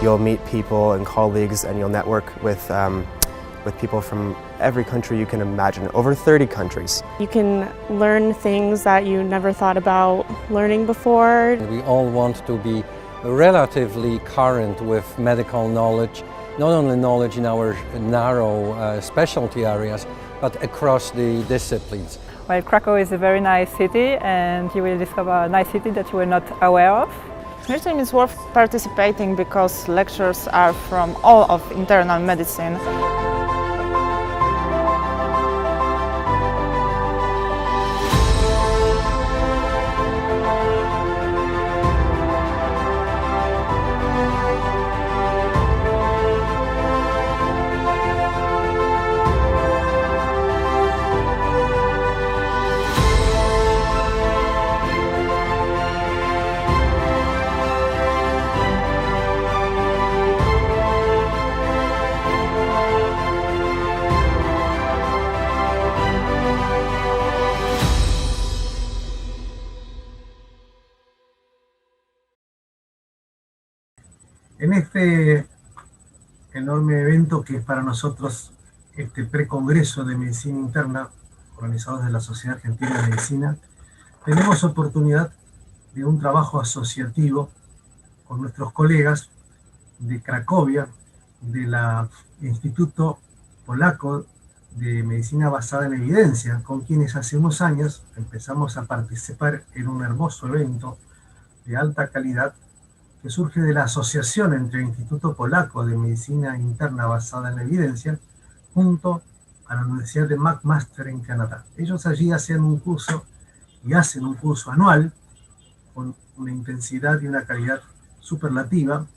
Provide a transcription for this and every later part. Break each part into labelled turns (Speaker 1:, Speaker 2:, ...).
Speaker 1: You'll meet people and colleagues, and you'll network with people from every country you can imagine, over 30 countries.
Speaker 2: You can learn things that you never thought about learning before.
Speaker 3: We all want to be relatively current with medical knowledge, not only knowledge in our narrow specialty areas, but across the disciplines.
Speaker 4: Well, Krakow is a very nice city, and you will discover a nice city that you were not aware of.
Speaker 5: MIRSIM is worth participating because lectures are from all of internal medicine.
Speaker 6: En este enorme evento que es para nosotros este precongreso de medicina interna, organizado desde la Sociedad Argentina de Medicina, tenemos oportunidad de un trabajo asociativo con nuestros colegas de Cracovia, del Instituto Polaco de Medicina Basada en Evidencia, con quienes hace unos años empezamos a participar en un hermoso evento de alta calidad que surge de la asociación entre el Instituto Polaco de Medicina Interna Basada en Evidencia junto a la Universidad de McMaster en Canadá. Ellos allí hacen un curso y hacen un curso anual con una intensidad y una calidad superlativa,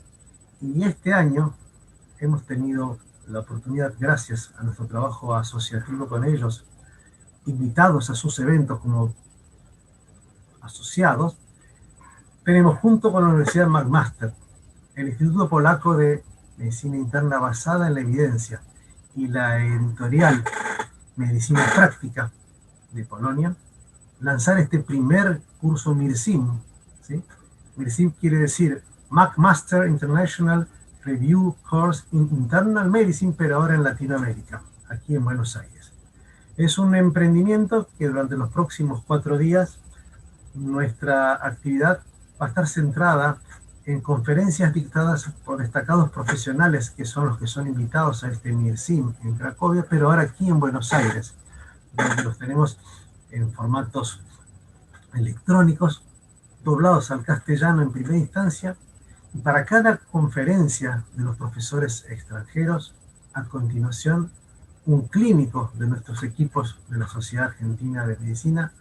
Speaker 6: y este año hemos tenido la oportunidad, gracias a nuestro trabajo asociativo con ellos, invitados a sus eventos como asociados. Tenemos junto con la Universidad McMaster, el Instituto Polaco de Medicina Interna Basada en la Evidencia y la editorial Medicina Práctica de Polonia, lanzar este primer curso MIRSIM. ¿Sí? MIRSIM quiere decir McMaster International Review Course in Internal Medicine, pero ahora en Latinoamérica, aquí en Buenos Aires. Es un emprendimiento que durante los próximos 4 días nuestra actividad va a estar centrada en conferencias dictadas por destacados profesionales que son los que son invitados a este MIRSIM en Cracovia, pero ahora aquí en Buenos Aires, donde los tenemos en formatos electrónicos, doblados al castellano en primera instancia, y para cada conferencia de los profesores extranjeros, a continuación, un clínico de nuestros equipos de la Sociedad Argentina de Medicina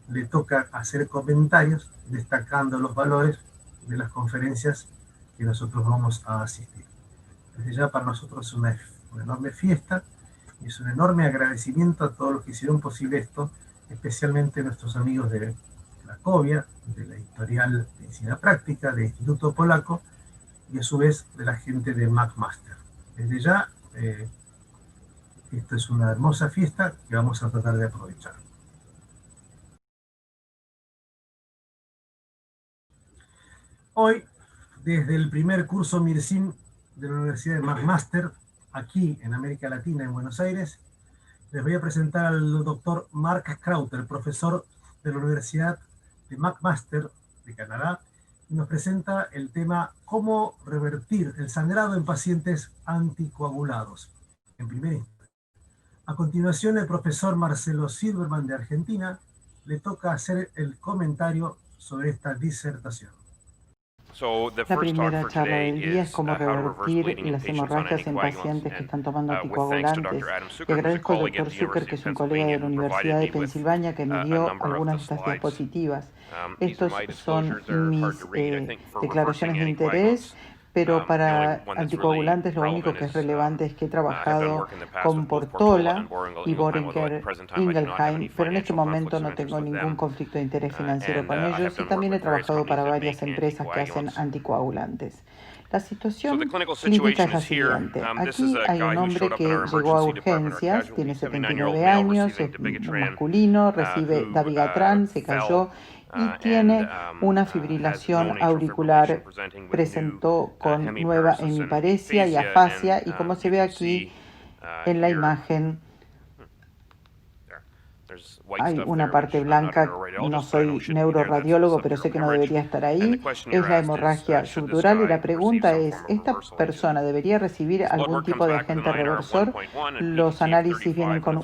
Speaker 6: le toca hacer comentarios destacando los valores de las conferencias que nosotros vamos a asistir. Desde ya para nosotros es una enorme fiesta y es un enorme agradecimiento a todos los que hicieron posible esto, especialmente nuestros amigos de Cracovia, de la editorial Medicina Práctica, del Instituto Polaco y a su vez de la gente de McMaster. Desde ya, esta es una hermosa fiesta que vamos a tratar de aprovechar. Hoy, desde el primer curso MIRSIM de la Universidad de McMaster, aquí en América Latina, en Buenos Aires, les voy a presentar al doctor Mark Krauter, profesor de la Universidad de McMaster de Canadá, y nos presenta el tema cómo revertir el sangrado en pacientes anticoagulados, en primera instancia. A continuación, el profesor Marcelo Silverman de Argentina le toca hacer el comentario sobre esta disertación.
Speaker 7: La primera charla del día es cómo revertir las hemorragias en pacientes que están tomando anticoagulantes. Y agradezco al Dr. Zucker, que es un colega de la Universidad de Pensilvania, que me dio algunas de estas diapositivas. Estos son mis declaraciones de interés, pero para anticoagulantes lo único que es relevante es que he trabajado con Portola y Boehringer Ingelheim, pero en este momento no tengo ningún conflicto de interés financiero con ellos, y también he trabajado para varias empresas que hacen anticoagulantes. La situación clínica es la siguiente. Aquí hay un hombre que llegó a urgencias, tiene 79 años, es masculino, recibe dabigatran, se cayó y tiene una fibrilación auricular. Presentó con nueva hemiparesia y afasia, y como se ve aquí en la imagen, hay una parte blanca. No soy neuroradiólogo, pero sé que no debería estar ahí. Es la hemorragia subdural, y la pregunta es, ¿esta persona debería recibir algún tipo de agente reversor? Los análisis vienen con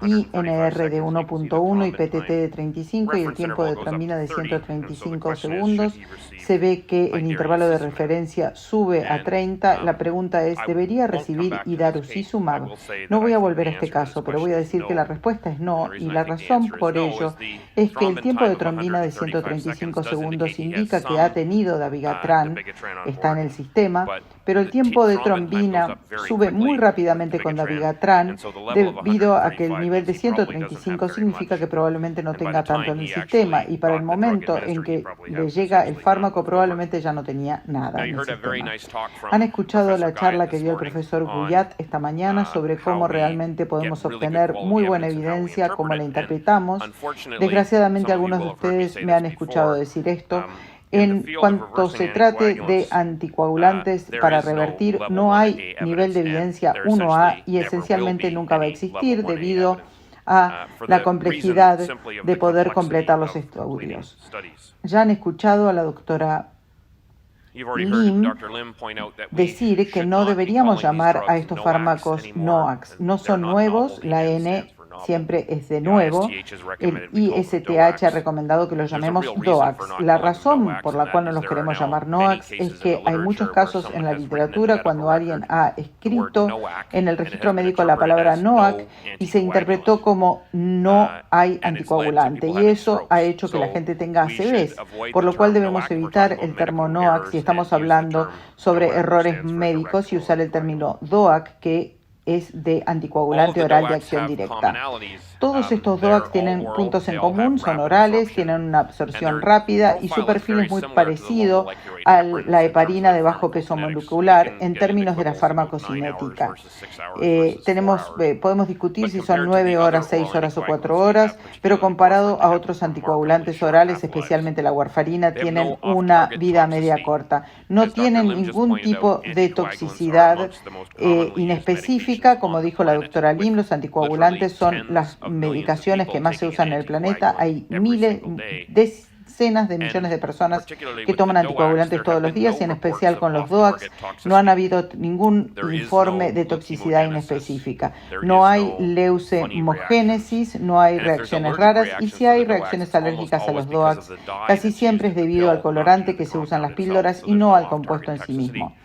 Speaker 7: INR de 1.1 y PTT de 35 y el tiempo de trombina de 135 segundos. Se ve que el intervalo de referencia sube a 30. La pregunta es, ¿debería recibir idarucizumab? No voy a volver a este caso, pero voy a decir que la respuesta es no, y la razón por ello es que el tiempo de trombina de 135 segundos indica que ha tenido dabigatran, está en el sistema, pero el tiempo de trombina sube muy rápidamente con dabigatran debido a que el nivel de 135 significa que probablemente no tenga tanto en el sistema, y para el momento en que le llega el fármaco probablemente ya no tenía nada en el sistema. Han escuchado la charla que dio el profesor Guyat esta mañana sobre cómo realmente podemos obtener muy buena evidencia, cómo la interpretamos. Desgraciadamente algunos de ustedes me han escuchado decir esto. En cuanto se trate de anticoagulantes para revertir, no hay nivel de evidencia 1A y esencialmente nunca va a existir debido a la complejidad de poder completar los estudios. Ya han escuchado a la doctora Lim decir que no deberíamos llamar a estos fármacos NOACs. No son nuevos, la N siempre es de nuevo. El ISTH ha recomendado que los llamemos DOACs. La razón por la cual no los queremos llamar NOACs es que hay muchos casos en la literatura cuando alguien ha escrito en el registro médico la palabra NOAC y se interpretó como no hay anticoagulante, y eso ha hecho que la gente tenga ACVs, por lo cual debemos evitar el término NOAC si estamos hablando sobre errores médicos y usar el término DOAC, que es de anticoagulante oral de acción directa. Todos estos DOACs tienen puntos en común, son orales, tienen una absorción rápida y su perfil es muy parecido a la heparina de bajo peso molecular en términos de la farmacocinética. Podemos discutir si son 9 horas, 6 horas o 4 horas, pero comparado a otros anticoagulantes orales, especialmente la warfarina, tienen una vida media corta. No tienen ningún tipo de toxicidad inespecífica. Como dijo la doctora Lim, los anticoagulantes son las medicaciones que más se usan en el planeta. Hay decenas de millones de personas que toman anticoagulantes todos los días, y en especial con los DOACs no han habido ningún informe de toxicidad inespecífica. No hay leucemogénesis, no hay reacciones raras, y si hay reacciones alérgicas a los DOACs, casi siempre es debido al colorante que se usa en las píldoras y no al compuesto en sí mismo.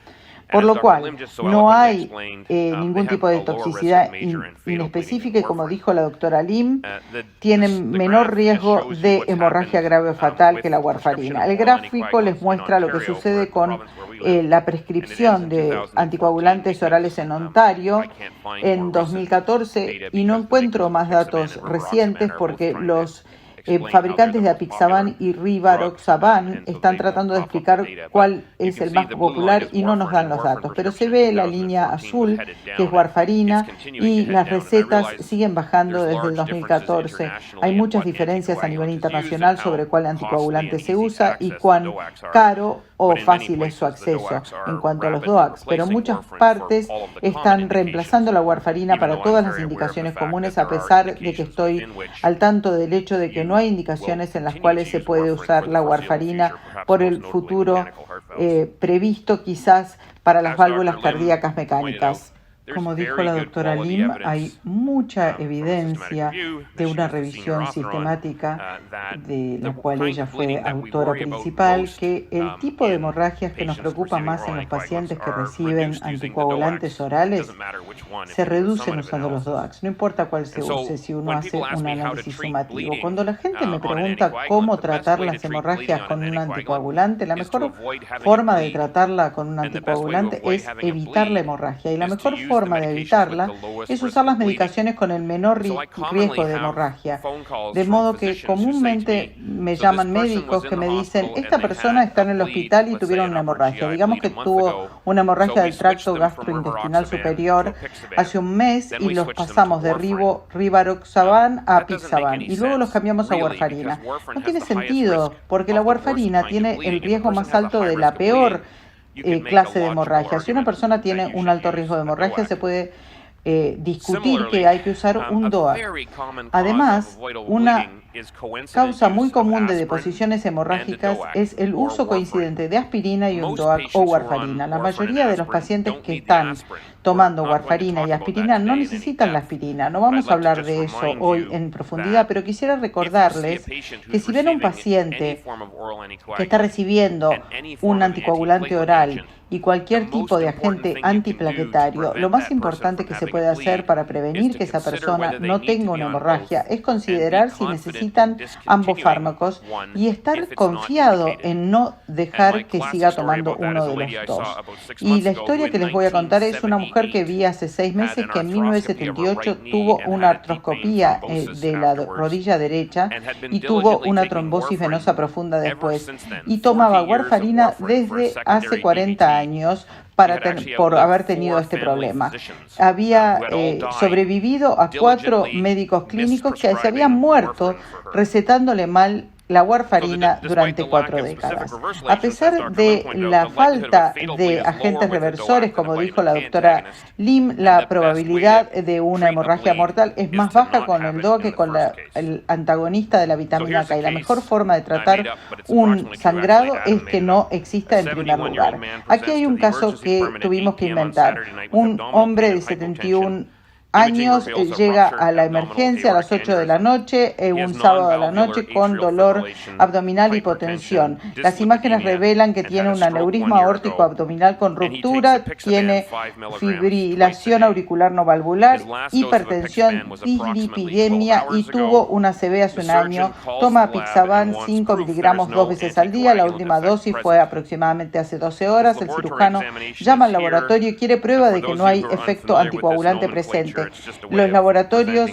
Speaker 7: Por lo cual, no hay ningún tipo de toxicidad inespecífica y, como dijo la doctora Lim, tienen menor riesgo de hemorragia grave o fatal que la warfarina. El gráfico les muestra lo que sucede con la prescripción de anticoagulantes orales en Ontario en 2014, y no encuentro más datos recientes porque los fabricantes de Apixaban y Rivaroxaban están tratando de explicar cuál es el más popular y no nos dan los datos, pero se ve la línea azul, que es warfarina, y las recetas siguen bajando desde el 2014. Hay muchas diferencias a nivel internacional sobre cuál anticoagulante se usa y cuán caro o fácil es su acceso en cuanto a los DOACs, pero muchas partes están reemplazando la warfarina para todas las indicaciones comunes, a pesar de que estoy al tanto del hecho de que no hay indicaciones en las cuales se puede usar la warfarina por el futuro previsto, quizás para las válvulas cardíacas mecánicas. Como dijo la doctora Lim, hay mucha evidencia de una revisión sistemática de la cual ella fue autora principal, que el tipo de hemorragias que nos preocupa más en los pacientes que reciben anticoagulantes orales se reducen usando los DOACs. No importa cuál se use si uno hace un análisis sumativo. Cuando la gente me pregunta cómo tratar las hemorragias con un anticoagulante, la mejor forma de tratarla con un anticoagulante es evitar la hemorragia, y la mejor forma forma de evitarla es usar las medicaciones con el menor riesgo de hemorragia. De modo que comúnmente me llaman médicos que me dicen, esta persona está en el hospital y tuvieron una hemorragia. Digamos que tuvo una hemorragia del tracto gastrointestinal superior hace un mes y los pasamos de rivaroxaban a apixaban y luego los cambiamos a warfarina. No tiene sentido, porque la warfarina tiene el riesgo más alto de la peor clase de hemorragia. Si una persona tiene un alto riesgo de hemorragia, se puede discutir que hay que usar un DOAC. Además, una causa muy común de deposiciones hemorrágicas es el uso coincidente de aspirina y un DOAC o warfarina. La mayoría de los pacientes que están tomando warfarina y aspirina no necesitan la aspirina. No vamos a hablar de eso hoy en profundidad, pero quisiera recordarles que si ven a un paciente que está recibiendo un anticoagulante oral y cualquier tipo de agente antiplaquetario, lo más importante que se puede hacer para prevenir que esa persona no tenga una hemorragia es considerar si necesitan ambos fármacos y estar confiado en no dejar que siga tomando uno de los dos. Y la historia que les voy a contar es una mujer que vi hace 6 meses que en 1978 tuvo una artroscopía de la rodilla derecha y tuvo una trombosis venosa profunda después. Y tomaba warfarina desde hace 40 años por haber tenido este problema. Había sobrevivido a 4 médicos clínicos que se habían muerto recetándole mal la warfarina durante 4 décadas. A pesar de la falta de agentes reversores, como dijo la doctora Lim, la probabilidad de una hemorragia mortal es más baja con el DOAC que con el antagonista de la vitamina K. Y la mejor forma de tratar un sangrado es que no exista en primer lugar. Aquí hay un caso que tuvimos que inventar. Un hombre de 71 años llega a la emergencia a las 8 de la noche, un sábado a la noche, con dolor abdominal y hipotensión. Las imágenes revelan que tiene un aneurisma aórtico abdominal con ruptura, tiene fibrilación auricular no valvular, hipertensión, dislipidemia y tuvo una CB hace un año. Toma apixaban 5 miligramos 2 veces al día. La última dosis fue aproximadamente hace 12 horas. El cirujano llama al laboratorio y quiere prueba de que no hay efecto anticoagulante presente. Los laboratorios,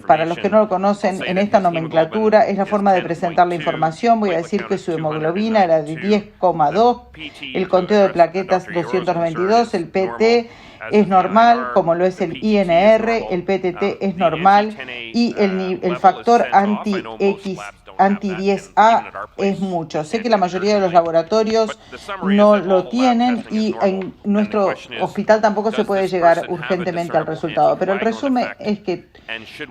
Speaker 7: para los que no lo conocen, en esta nomenclatura es la forma de presentar la información. Voy a decir que su hemoglobina era de 10,2, el conteo de plaquetas 292, el PT es normal, como lo es el INR, el PTT es normal y el factor anti-10A es mucho. Sé que la mayoría de los laboratorios no lo tienen y en nuestro hospital tampoco se puede llegar urgentemente al resultado. Pero el resumen es que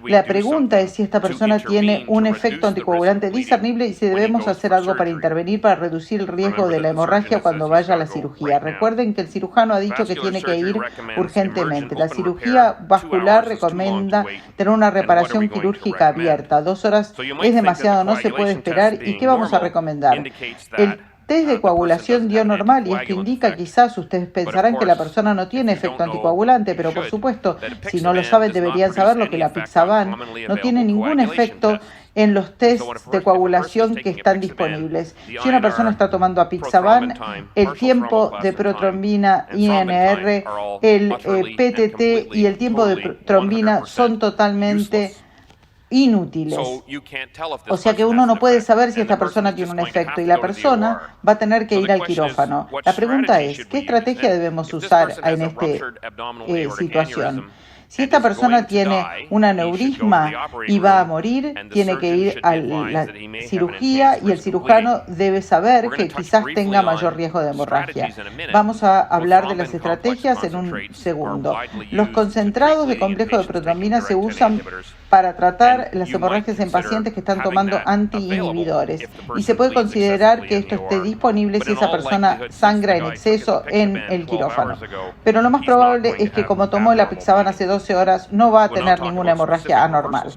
Speaker 7: la pregunta es si esta persona tiene un efecto anticoagulante discernible y si debemos hacer algo para intervenir para reducir el riesgo de la hemorragia cuando vaya a la cirugía. Recuerden que el cirujano ha dicho que tiene que ir urgentemente. La cirugía vascular recomienda tener una reparación quirúrgica abierta. 2 horas es demasiado, no se puede esperar. ¿Y qué vamos a recomendar? El test de coagulación dio normal y esto indica, quizás ustedes pensarán que la persona no tiene efecto anticoagulante, pero por supuesto, si no lo saben, deberían saberlo, que la apixaban no tiene ningún efecto en los tests de coagulación que están disponibles. Si una persona está tomando apixaban, el tiempo de protrombina INR, el PTT y el tiempo de trombina son totalmente inútiles. O sea que uno no puede saber si esta persona tiene un efecto y la persona va a tener que ir al quirófano. La pregunta es, ¿qué estrategia debemos usar en esta situación? Si esta persona tiene un aneurisma y va a morir, tiene que ir a la cirugía y el cirujano debe saber que quizás tenga mayor riesgo de hemorragia. Vamos a hablar de las estrategias en un segundo. Los concentrados de complejo de protrombina se usan para tratar las hemorragias en pacientes que están tomando antiinhibidores y se puede considerar que esto esté disponible si esa persona sangra en exceso en el quirófano. Pero lo más probable es que como tomó el apixaban hace 12 horas no va a tener ninguna hemorragia anormal.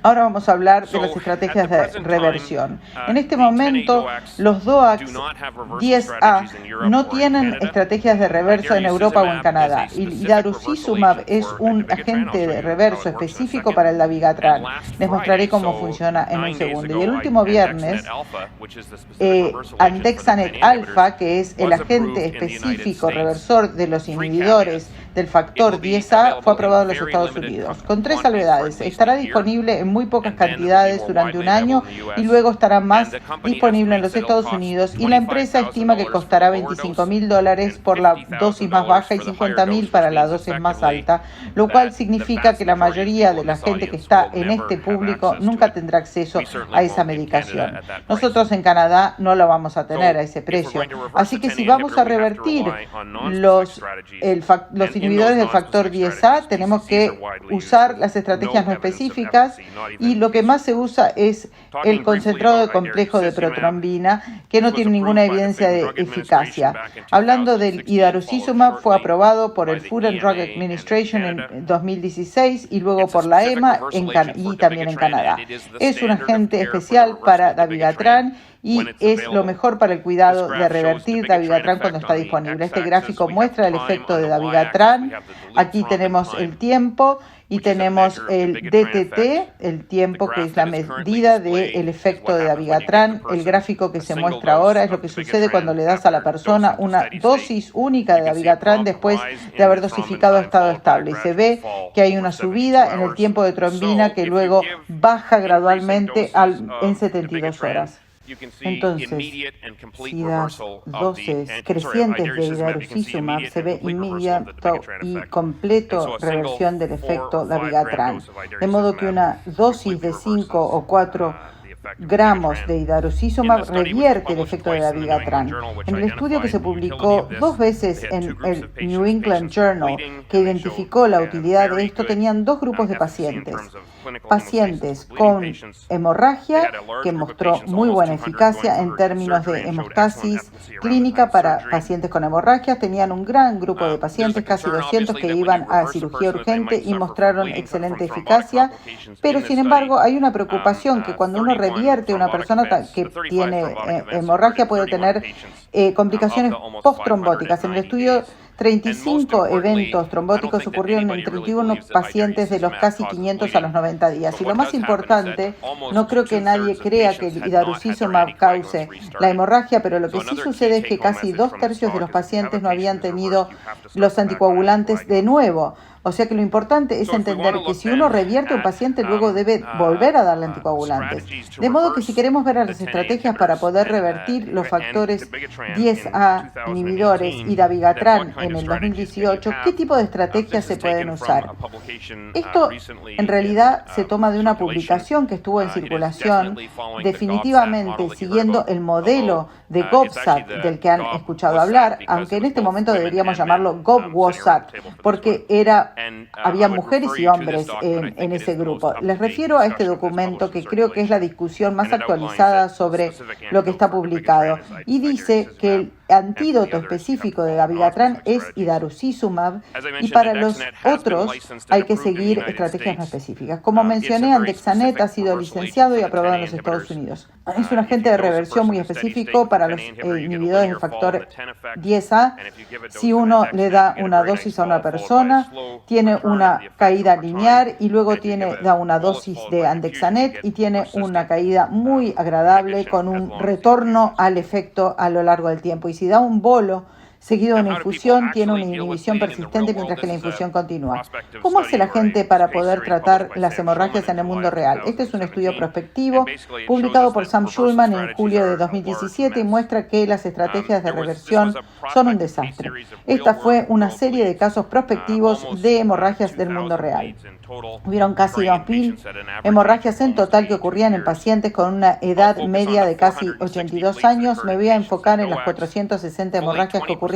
Speaker 7: Ahora vamos a hablar de las estrategias de reversión. En este momento, los DOACs 10A no tienen estrategias de reverso en Europa o en Canadá. Y darucizumab es un agente de reverso específico para el dabigatran. Les mostraré cómo funciona en un segundo. Y el último viernes, Andexanet alfa, que es el agente específico reversor de los inhibidores del factor 10A fue aprobado en los Estados Unidos, con 3 salvedades. Estará disponible en muy pocas cantidades durante un año y luego estará más disponible en los Estados Unidos, y la empresa estima que costará $25,000 por la dosis más baja y $50,000 para la dosis más alta, lo cual significa que la mayoría de la gente que está en este público nunca tendrá acceso a esa medicación. Nosotros en Canadá no lo vamos a tener a ese precio, así que si vamos a revertir los inhibidores del factor 10A, tenemos que usar las estrategias no específicas, y lo que más se usa es el concentrado de complejo de protrombina, que no tiene ninguna evidencia de eficacia. Hablando del idarucizumab, fue aprobado por el Food and Drug Administration en 2016 y luego por la EMA y también en Canadá. Es un agente especial para dabigatran y es lo mejor para el cuidado de revertir dabigatran cuando está disponible. Este gráfico muestra el efecto de dabigatran. Aquí tenemos el tiempo y tenemos el DTT, el tiempo, que es la medida del efecto de dabigatran. El gráfico que se muestra ahora es lo que sucede cuando le das a la persona una dosis única de dabigatran después de haber dosificado a estado estable. Y se ve que hay una subida en el tiempo de trombina que luego baja gradualmente en 72 horas. Entonces, si das dosis crecientes de idarucizumab, se ve inmediato y completo reversión del efecto dabigatran. De modo que una dosis de 5 o 4 gramos de idarucizumab revierte el efecto de dabigatran. En el estudio que se publicó 2 veces en el New England Journal, que identificó la utilidad de esto, tenían 2 grupos de pacientes. Pacientes con hemorragia, que mostró muy buena eficacia en términos de hemostasis clínica para pacientes con hemorragia. Tenían un gran grupo de pacientes, casi 200, que iban a cirugía urgente y mostraron excelente eficacia. Pero, sin embargo, hay una preocupación que cuando uno revierte una persona que tiene hemorragia puede tener complicaciones posttrombóticas. En el estudio, 35 eventos trombóticos ocurrieron en 31 pacientes de los casi 500 a los 90 días. Y lo más importante, no creo que nadie crea que el idarucizumab cause la hemorragia, pero lo que sí sucede es que casi 2/3 de los pacientes no habían tenido los anticoagulantes de nuevo. O sea que lo importante es entender que si uno revierte a un paciente, luego debe volver a darle anticoagulantes. De modo que si queremos ver las estrategias para poder revertir los factores 10A inhibidores y dabigatran en el 2018, ¿qué tipo de estrategias se pueden usar? Esto en realidad se toma de una publicación que estuvo en circulación, definitivamente siguiendo el modelo de GOBSAT del que han escuchado hablar, aunque en este momento deberíamos llamarlo GOBWOSAT, porque había mujeres y hombres en ese grupo. Les refiero a este documento, que creo que es la discusión más actualizada sobre lo que está publicado, y dice que el antídoto específico de dabigatran es idarucizumab, y para los otros hay que seguir estrategias no específicas. Como mencioné, Andexanet ha sido licenciado y aprobado en los Estados Unidos. Es un agente de reversión muy específico para los inhibidores del factor 10A. Si uno le da una dosis a una persona, tiene una caída lineal y luego da una dosis de Andexanet y tiene una caída muy agradable con un retorno al efecto a lo largo del tiempo. Y si da un bolo seguido de una infusión, tiene una inhibición persistente mientras que la infusión continúa. ¿Cómo hace la gente para poder tratar las hemorragias en el mundo real? Este es un estudio prospectivo publicado por Sam Schulman en julio de 2017 y muestra que las estrategias de reversión son un desastre. Esta fue una serie de casos prospectivos de hemorragias del mundo real. Hubieron casi 2.000 hemorragias en total que ocurrían en pacientes con una edad media de casi 82 años. Me voy a enfocar en las 460 hemorragias que ocurrieron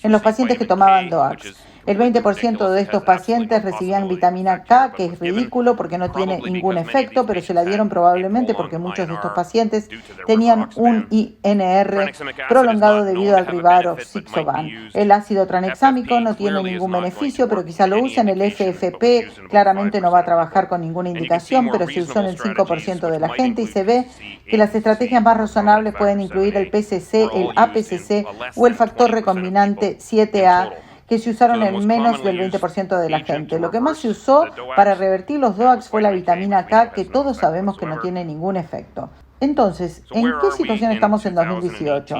Speaker 7: en los pacientes que tomaban DOACs. El 20% de estos pacientes recibían vitamina K, que es ridículo porque no tiene ningún efecto, pero se la dieron probablemente porque muchos de estos pacientes tenían un INR prolongado debido al rivaroxaban. El ácido tranexámico no tiene ningún beneficio, pero quizá lo usen. El FFP claramente no va a trabajar con ninguna indicación, pero se usó en el 5% de la gente, y se ve que las estrategias más razonables pueden incluir el PCC, el APCC o el factor recombinante 7A, que se usaron en menos del 20% de la gente. Lo que más se usó para revertir los DOACs fue la vitamina K, que todos sabemos que no tiene ningún efecto. Entonces, ¿en qué situación estamos en 2018?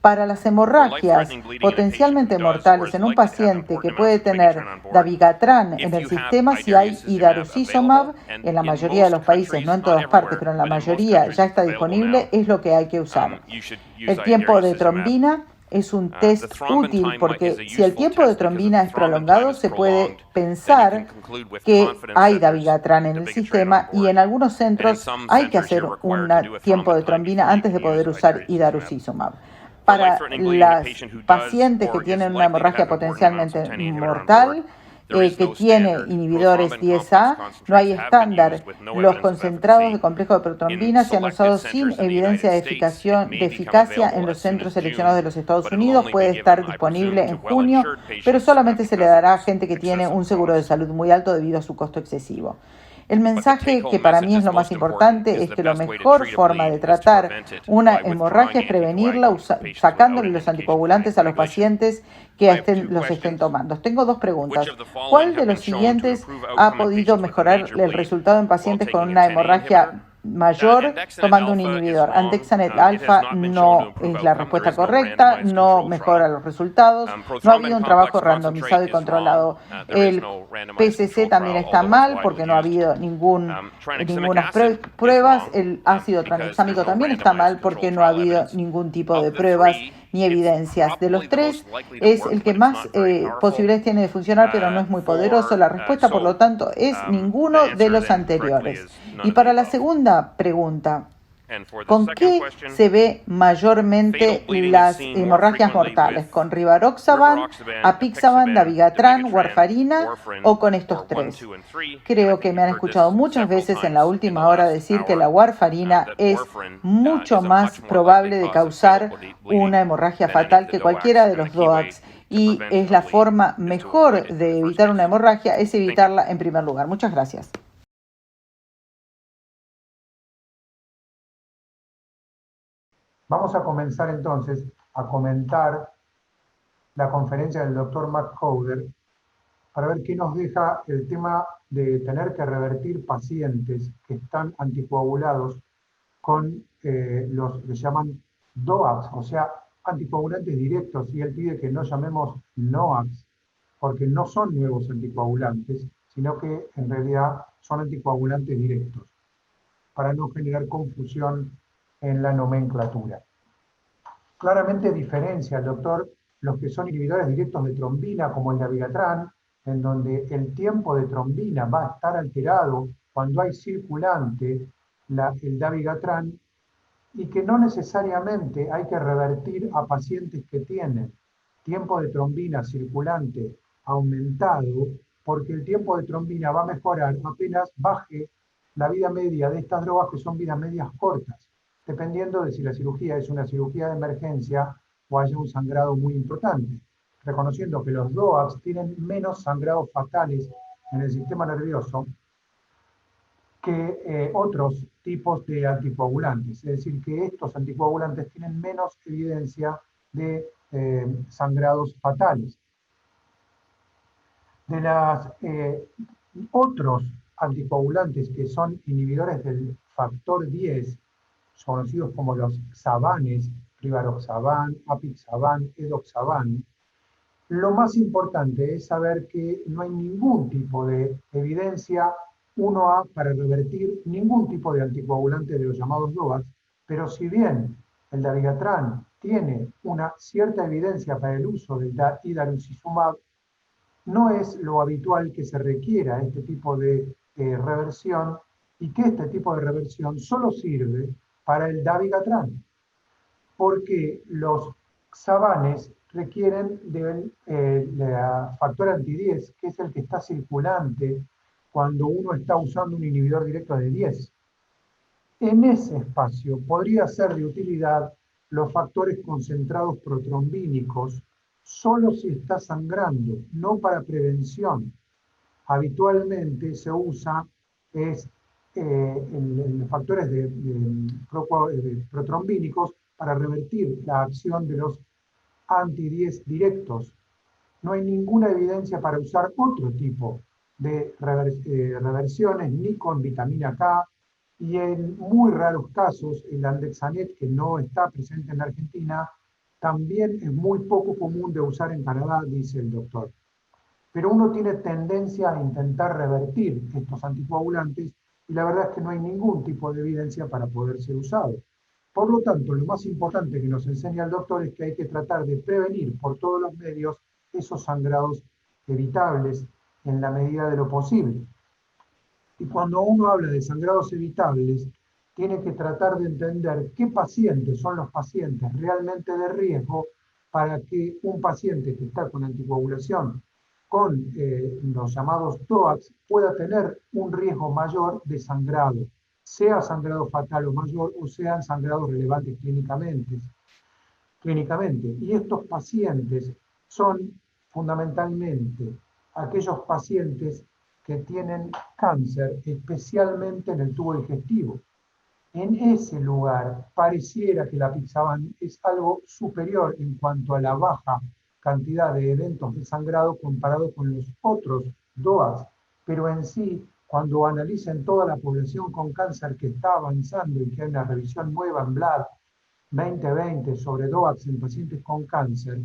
Speaker 7: Para las hemorragias potencialmente mortales en un paciente que puede tener dabigatran en el sistema, si hay idarucizumab, en la mayoría de los países, no en todas partes, pero en la mayoría ya está disponible, es lo que hay que usar. El tiempo de trombina es un test útil porque si el tiempo de trombina es prolongado, se puede pensar que hay dabigatran en el sistema y en algunos centros hay que hacer un tiempo de trombina antes de poder usar idarucizumab. Para las pacientes que tienen una hemorragia potencialmente mortal, que tiene inhibidores 10A, no hay estándar. Los concentrados de complejo de protrombina se han usado sin evidencia de eficacia en los centros seleccionados de los Estados Unidos. Puede estar disponible en junio, pero solamente se le dará a gente que tiene un seguro de salud muy alto debido a su costo excesivo. El mensaje que para mí es lo más importante es que la mejor forma de tratar una hemorragia es prevenirla sacándole los anticoagulantes a los pacientes que los estén tomando. Tengo dos preguntas. ¿Cuál de los siguientes ha podido mejorar el resultado en pacientes con una hemorragia mayor tomando un inhibidor? Andexanet alfa no es la respuesta correcta, no mejora los resultados, no ha habido un trabajo randomizado y controlado. El PCC también está mal porque no ha habido ninguna pruebas. El ácido tranexámico también está mal porque no ha habido ningún tipo de pruebas ni evidencias. De los tres es el que más posibilidades tiene de funcionar, pero no es muy poderoso. La respuesta, por lo tanto, es ninguno de los anteriores. Y para la segunda pregunta, ¿con qué se ve mayormente las hemorragias mortales? ¿Con rivaroxaban, apixaban, dabigatran, warfarina o con estos tres? Creo que me han escuchado muchas veces en la última hora decir que la warfarina es mucho más probable de causar una hemorragia fatal que cualquiera de los DOACs. Y es la forma mejor de evitar una hemorragia, es evitarla en primer lugar. Muchas gracias.
Speaker 8: Vamos a comenzar entonces a comentar la conferencia del Dr. Mark Howder para ver qué nos deja el tema de tener que revertir pacientes que están anticoagulados con los que llaman DOACs, o sea, anticoagulantes directos, y él pide que no llamemos NOACs, porque no son nuevos anticoagulantes, sino que en realidad son anticoagulantes directos, para no generar confusión en la nomenclatura. Claramente diferencia el doctor los que son inhibidores directos de trombina, como el dabigatran, en donde el tiempo de trombina va a estar alterado cuando hay circulante el dabigatran, y que no necesariamente hay que revertir a pacientes que tienen tiempo de trombina circulante aumentado, porque el tiempo de trombina va a mejorar apenas baje la vida media de estas drogas, que son vidas medias cortas, dependiendo de si la cirugía es una cirugía de emergencia o haya un sangrado muy importante, reconociendo que los DOACs tienen menos sangrados fatales en el sistema nervioso que otros tipos de anticoagulantes, es decir, que estos anticoagulantes tienen menos evidencia de sangrados fatales. De los otros anticoagulantes que son inhibidores del factor 10, conocidos como los xabanes, rivaroxaban, apixaban, edoxaban, lo más importante es saber que no hay ningún tipo de evidencia 1A para revertir ningún tipo de anticoagulante de los llamados DOACs, pero si bien el dabigatran tiene una cierta evidencia para el uso del idarucizumab, no es lo habitual que se requiera este tipo de reversión, y que este tipo de reversión solo sirve para el dabigatran, porque los xabanes requieren del factor anti-10, que es el que está circulante cuando uno está usando un inhibidor directo de 10. En ese espacio podría ser de utilidad los factores concentrados protrombínicos, solo si está sangrando, no para prevención. Habitualmente se usa en factores protrombínicos para revertir la acción de los anti-10 directos. No hay ninguna evidencia para usar otro tipo de reversiones, ni con vitamina K, y en muy raros casos el andexanet, que no está presente en la Argentina, también es muy poco común de usar en Canadá, dice el doctor. Pero uno tiene tendencia a intentar revertir estos anticoagulantes y la verdad es que no hay ningún tipo de evidencia para poder ser usado. Por lo tanto, lo más importante que nos enseña el doctor es que hay que tratar de prevenir por todos los medios esos sangrados evitables en la medida de lo posible. Y cuando uno habla de sangrados evitables, tiene que tratar de entender qué pacientes son los pacientes realmente de riesgo para que un paciente que está con anticoagulación con los llamados DOACs pueda tener un riesgo mayor de sangrado, sea sangrado fatal o mayor o sean sangrados relevantes clínicamente. Y estos pacientes son fundamentalmente aquellos pacientes que tienen cáncer, especialmente en el tubo digestivo. En ese lugar pareciera que la apixaban es algo superior en cuanto a la baja cantidad de eventos de sangrado comparado con los otros DOACs, pero en sí, cuando analicen toda la población con cáncer que está avanzando y que hay una revisión nueva en Blood 2020 sobre DOACs en pacientes con cáncer,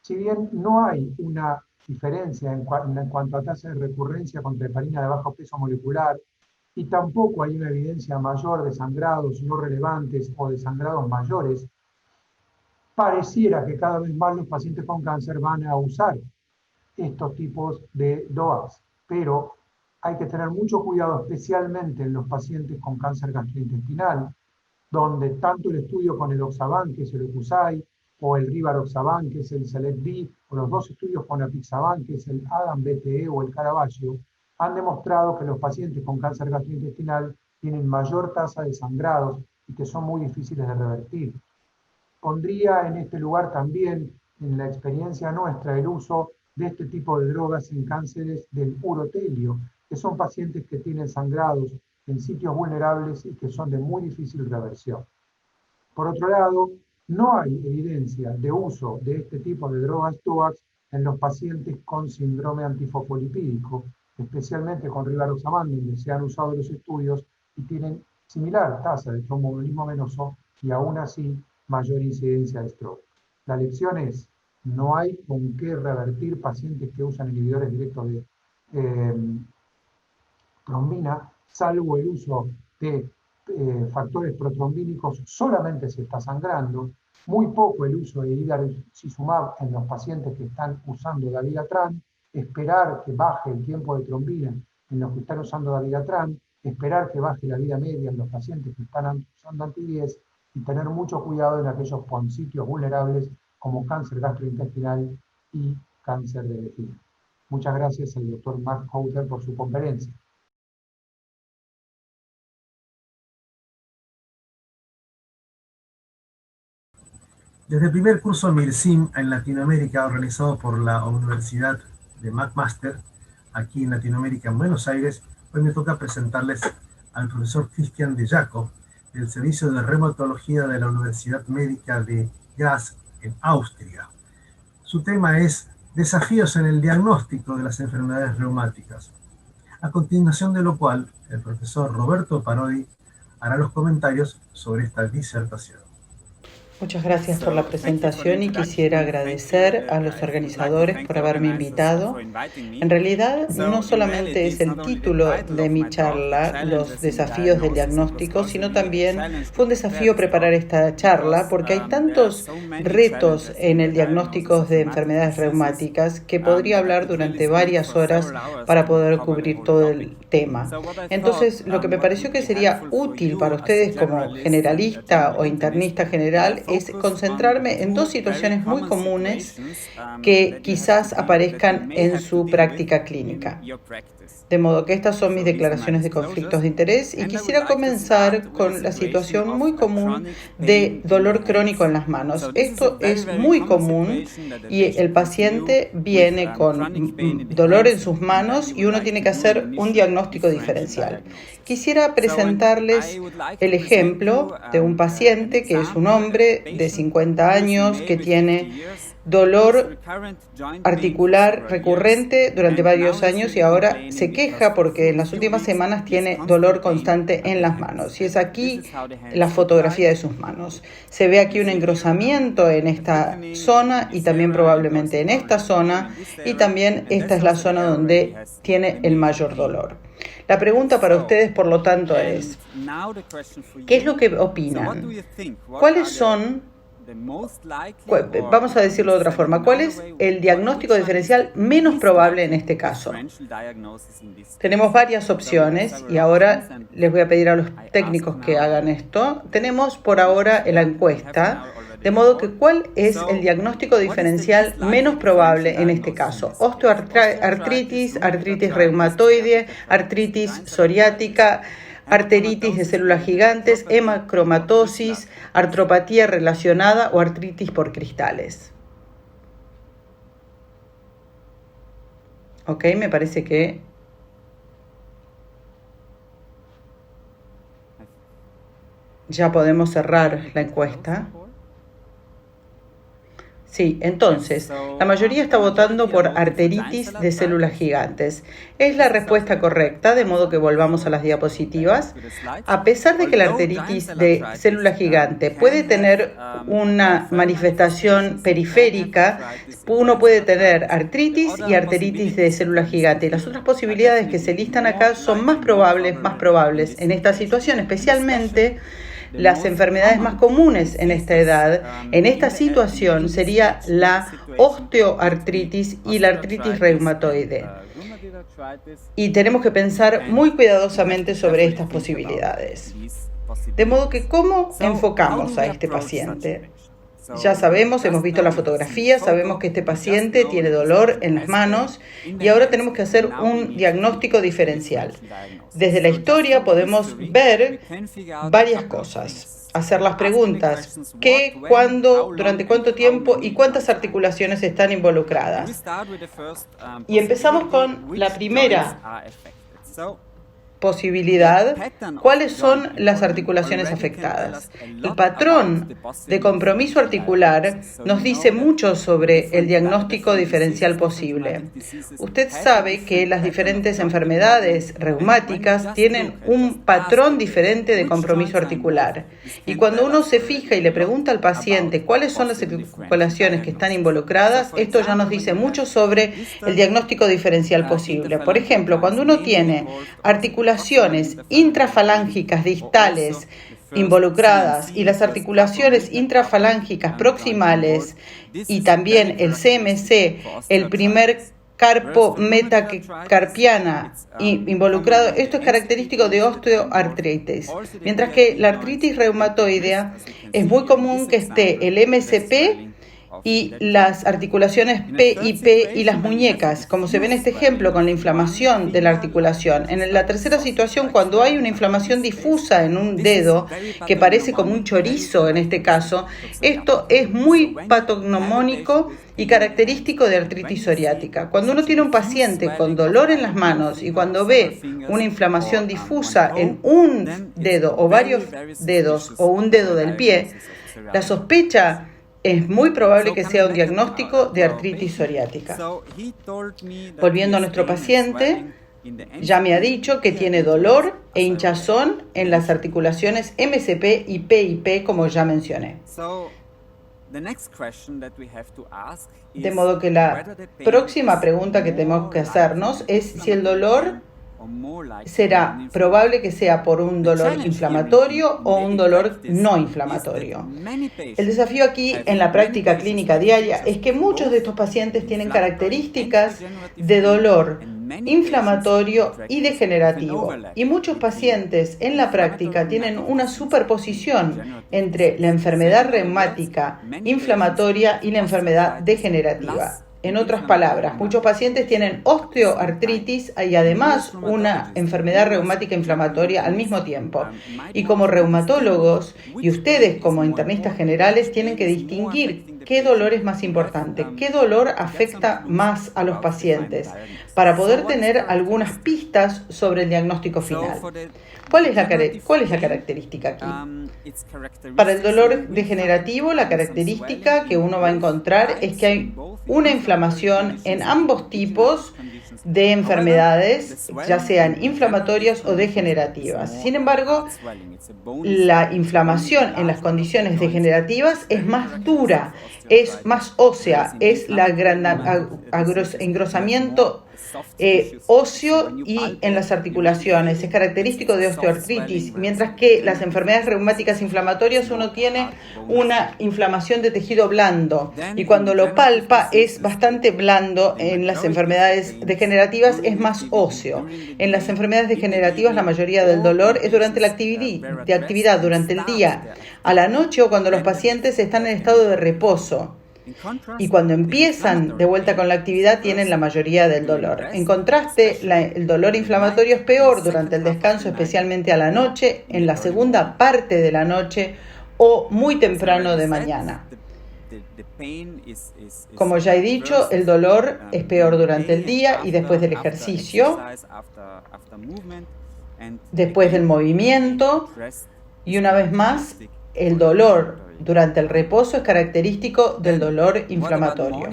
Speaker 8: si bien no hay una diferencia en cuanto a tasa de recurrencia contra heparina de bajo peso molecular, y tampoco hay una evidencia mayor de sangrados no relevantes o de sangrados mayores, pareciera que cada vez más los pacientes con cáncer van a usar estos tipos de DOACs, pero hay que tener mucho cuidado, especialmente en los pacientes con cáncer gastrointestinal, donde tanto el estudio con el Oxaban, que es el Ocusai, o el Rivaroxaban, que es el Select-D, o los dos estudios con apixaban, que es el Adam-BTE o el Caravaggio, han demostrado que los pacientes con cáncer gastrointestinal tienen mayor tasa de sangrados y que son muy difíciles de revertir. Pondría en este lugar también, en la experiencia nuestra, el uso de este tipo de drogas en cánceres del urotelio, que son pacientes que tienen sangrados en sitios vulnerables y que son de muy difícil reversión. Por otro lado, no hay evidencia de uso de este tipo de drogas DOACs en los pacientes con síndrome antifosfolipídico, especialmente con Rivaroxaban, donde se han usado los estudios y tienen similar tasa de tromboembolismo venoso y aún así mayor incidencia de stroke. La lección es, no hay con qué revertir pacientes que usan inhibidores directos de trombina, salvo el uso de factores protrombínicos, solamente se está sangrando, muy poco el uso de idarucizumab en los pacientes que están usando dabigatran, esperar que baje el tiempo de trombina en los que están usando dabigatran, esperar que baje la vida media en los pacientes que están usando anti-10 y tener mucho cuidado en aquellos con sitios vulnerables como cáncer gastrointestinal y cáncer de vejiga. Muchas gracias al doctor Mark Houter por su conferencia.
Speaker 6: Desde el primer curso MIRSIM en Latinoamérica, organizado por la Universidad de McMaster, aquí en Latinoamérica, en Buenos Aires, hoy me toca presentarles al profesor Christian de Jacob, del Servicio de Reumatología de la Universidad Médica de Graz, en Austria. Su tema es Desafíos en el diagnóstico de las enfermedades reumáticas. A continuación de lo cual, el profesor Roberto Parodi hará los comentarios sobre esta disertación.
Speaker 7: Muchas gracias por la presentación y quisiera agradecer a los organizadores por haberme invitado. En realidad, no solamente es el título de mi charla, los desafíos del diagnóstico, sino también fue un desafío preparar esta charla porque hay tantos retos en el diagnóstico de enfermedades reumáticas que podría hablar durante varias horas para poder cubrir todo el tema. Entonces, lo que me pareció que sería útil para ustedes como generalista o internista general es concentrarme en dos situaciones muy comunes que quizás aparezcan en su práctica clínica. De modo que estas son mis declaraciones de conflictos de interés y quisiera comenzar con la situación muy común de dolor crónico en las manos. Esto es muy común y el paciente viene con dolor en sus manos y uno tiene que hacer un diagnóstico diferencial. Quisiera presentarles el ejemplo de un paciente que es un hombre de 50 años que tiene dolor articular recurrente durante varios años y ahora se queja porque en las últimas semanas tiene dolor constante en las manos. Y es aquí la fotografía de sus manos. Se ve aquí un engrosamiento en esta zona y también probablemente en esta zona, y también esta es la zona donde tiene el mayor dolor. La pregunta para ustedes, por lo tanto, es: ¿qué es lo que opinan? ¿Cuáles son, vamos a decirlo de otra forma, cuál es el diagnóstico diferencial menos probable en este caso? Tenemos varias opciones y ahora les voy a pedir a los técnicos que hagan esto. Tenemos por ahora la encuesta, de modo que ¿cuál es el diagnóstico diferencial menos probable en este caso? Osteoartritis, artritis reumatoide, artritis psoriática, arteritis de células gigantes, hemocromatosis, artropatía relacionada o artritis por cristales. Ok, me parece que ya podemos cerrar la encuesta. Sí, entonces, la mayoría está votando por arteritis de células gigantes. Es la respuesta correcta, de modo que volvamos a las diapositivas. A pesar de que la arteritis de célula gigante puede tener una manifestación periférica, uno puede tener artritis y arteritis de célula gigante. Y las otras posibilidades que se listan acá son más probables en esta situación, especialmente las enfermedades más comunes en esta edad, en esta situación, sería la osteoartritis y la artritis reumatoide. Y tenemos que pensar muy cuidadosamente sobre estas posibilidades. De modo que, ¿cómo enfocamos a este paciente? Ya sabemos, hemos visto la fotografía, sabemos que este paciente tiene dolor en las manos y ahora tenemos que hacer un diagnóstico diferencial. Desde la historia podemos ver varias cosas, hacer las preguntas: ¿qué, cuándo, durante cuánto tiempo y cuántas articulaciones están involucradas? Y empezamos con la primera posibilidad: ¿cuáles son las articulaciones afectadas? El patrón de compromiso articular nos dice mucho sobre el diagnóstico diferencial posible. Usted sabe que las diferentes enfermedades reumáticas tienen un patrón diferente de compromiso articular. Y cuando uno se fija y le pregunta al paciente cuáles son las articulaciones que están involucradas, esto ya nos dice mucho sobre el diagnóstico diferencial posible. Por ejemplo, cuando uno tiene articulaciones intrafalángicas distales involucradas y las articulaciones intrafalángicas proximales y también el CMC, el primer carpo metacarpiana involucrado, esto es característico de osteoartritis. Mientras que la artritis reumatoidea es muy común que esté el MCP y las articulaciones PIP y las muñecas, como se ve en este ejemplo con la inflamación de la articulación. En la tercera situación, cuando hay una inflamación difusa en un dedo, que parece como un chorizo en este caso, esto es muy patognomónico y característico de artritis psoriática. Cuando uno tiene un paciente con dolor en las manos y cuando ve una inflamación difusa en un dedo o varios dedos o un dedo del pie, la sospecha es muy probable que sea un diagnóstico de artritis psoriática. Volviendo a nuestro paciente, ya me ha dicho que tiene dolor e hinchazón en las articulaciones MCP y PIP, como ya mencioné. De modo que la próxima pregunta que tenemos que hacernos es si el dolor será probable que sea por un dolor inflamatorio o un dolor no inflamatorio. El desafío aquí en la práctica clínica diaria es que muchos de estos pacientes tienen características de dolor inflamatorio y degenerativo, y muchos pacientes en la práctica tienen una superposición entre la enfermedad reumática inflamatoria y la enfermedad degenerativa. En otras palabras, muchos pacientes tienen osteoartritis y además una enfermedad reumática inflamatoria al mismo tiempo. Y como reumatólogos y ustedes como internistas generales tienen que distinguir qué dolor es más importante, qué dolor afecta más a los pacientes, para poder tener algunas pistas sobre el diagnóstico final. ¿Cuál es la característica aquí? Para el dolor degenerativo, la característica que uno va a encontrar es que hay una inflamación en ambos tipos de enfermedades, ya sean inflamatorias o degenerativas. Sin embargo, la inflamación en las condiciones degenerativas es más dura, es más ósea, es el engrosamiento óseo y en las articulaciones. Es característico de osteoartritis, mientras que las enfermedades reumáticas inflamatorias uno tiene una inflamación de tejido blando y cuando lo palpa es bastante blando. En las enfermedades degenerativas es más óseo. En las enfermedades degenerativas la mayoría del dolor es durante la actividad, durante el día, a la noche o cuando los pacientes están en estado de reposo. Y cuando empiezan de vuelta con la actividad tienen la mayoría del dolor. En contraste, el dolor inflamatorio es peor durante el descanso, especialmente a la noche, en la segunda parte de la noche o muy temprano de mañana. Como ya he dicho, el dolor es peor durante el día y después del ejercicio, después del movimiento y una vez más, el dolor durante el reposo es característico del dolor inflamatorio.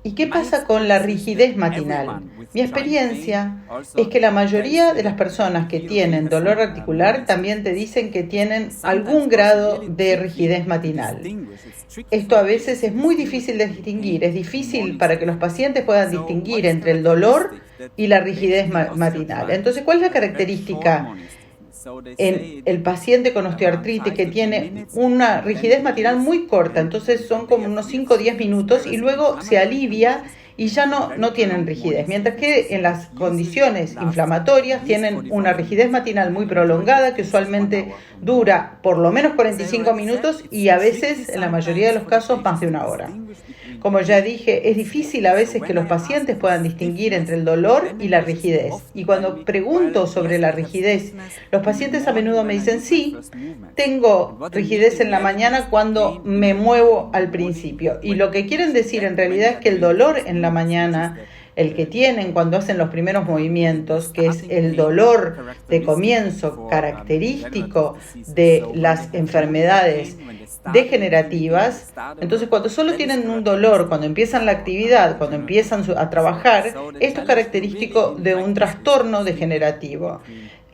Speaker 7: ¿Y qué pasa con la rigidez matinal? Mi experiencia es que la mayoría de las personas que tienen dolor articular también te dicen que tienen algún grado de rigidez matinal. Esto a veces es muy difícil de distinguir. Es difícil para que los pacientes puedan distinguir entre el dolor y la rigidez matinal. Entonces, ¿cuál es la característica en el paciente con osteoartritis que tiene una rigidez matinal muy corta? Entonces son como unos 5 o 10 minutos y luego se alivia y ya no tienen rigidez, mientras que en las condiciones inflamatorias tienen una rigidez matinal muy prolongada que usualmente dura por lo menos 45 minutos y a veces, en la mayoría de los casos, más de una hora. Como ya dije, es difícil a veces que los pacientes puedan distinguir entre el dolor y la rigidez. Y cuando pregunto sobre la rigidez, los pacientes a menudo me dicen, sí, tengo rigidez en la mañana cuando me muevo al principio. Y lo que quieren decir en realidad es que el dolor en la mañana, el que tienen cuando hacen los primeros movimientos, que es el dolor de comienzo característico de las enfermedades degenerativas, entonces cuando solo tienen un dolor, cuando empiezan la actividad, cuando empiezan a trabajar, esto es característico de un trastorno degenerativo.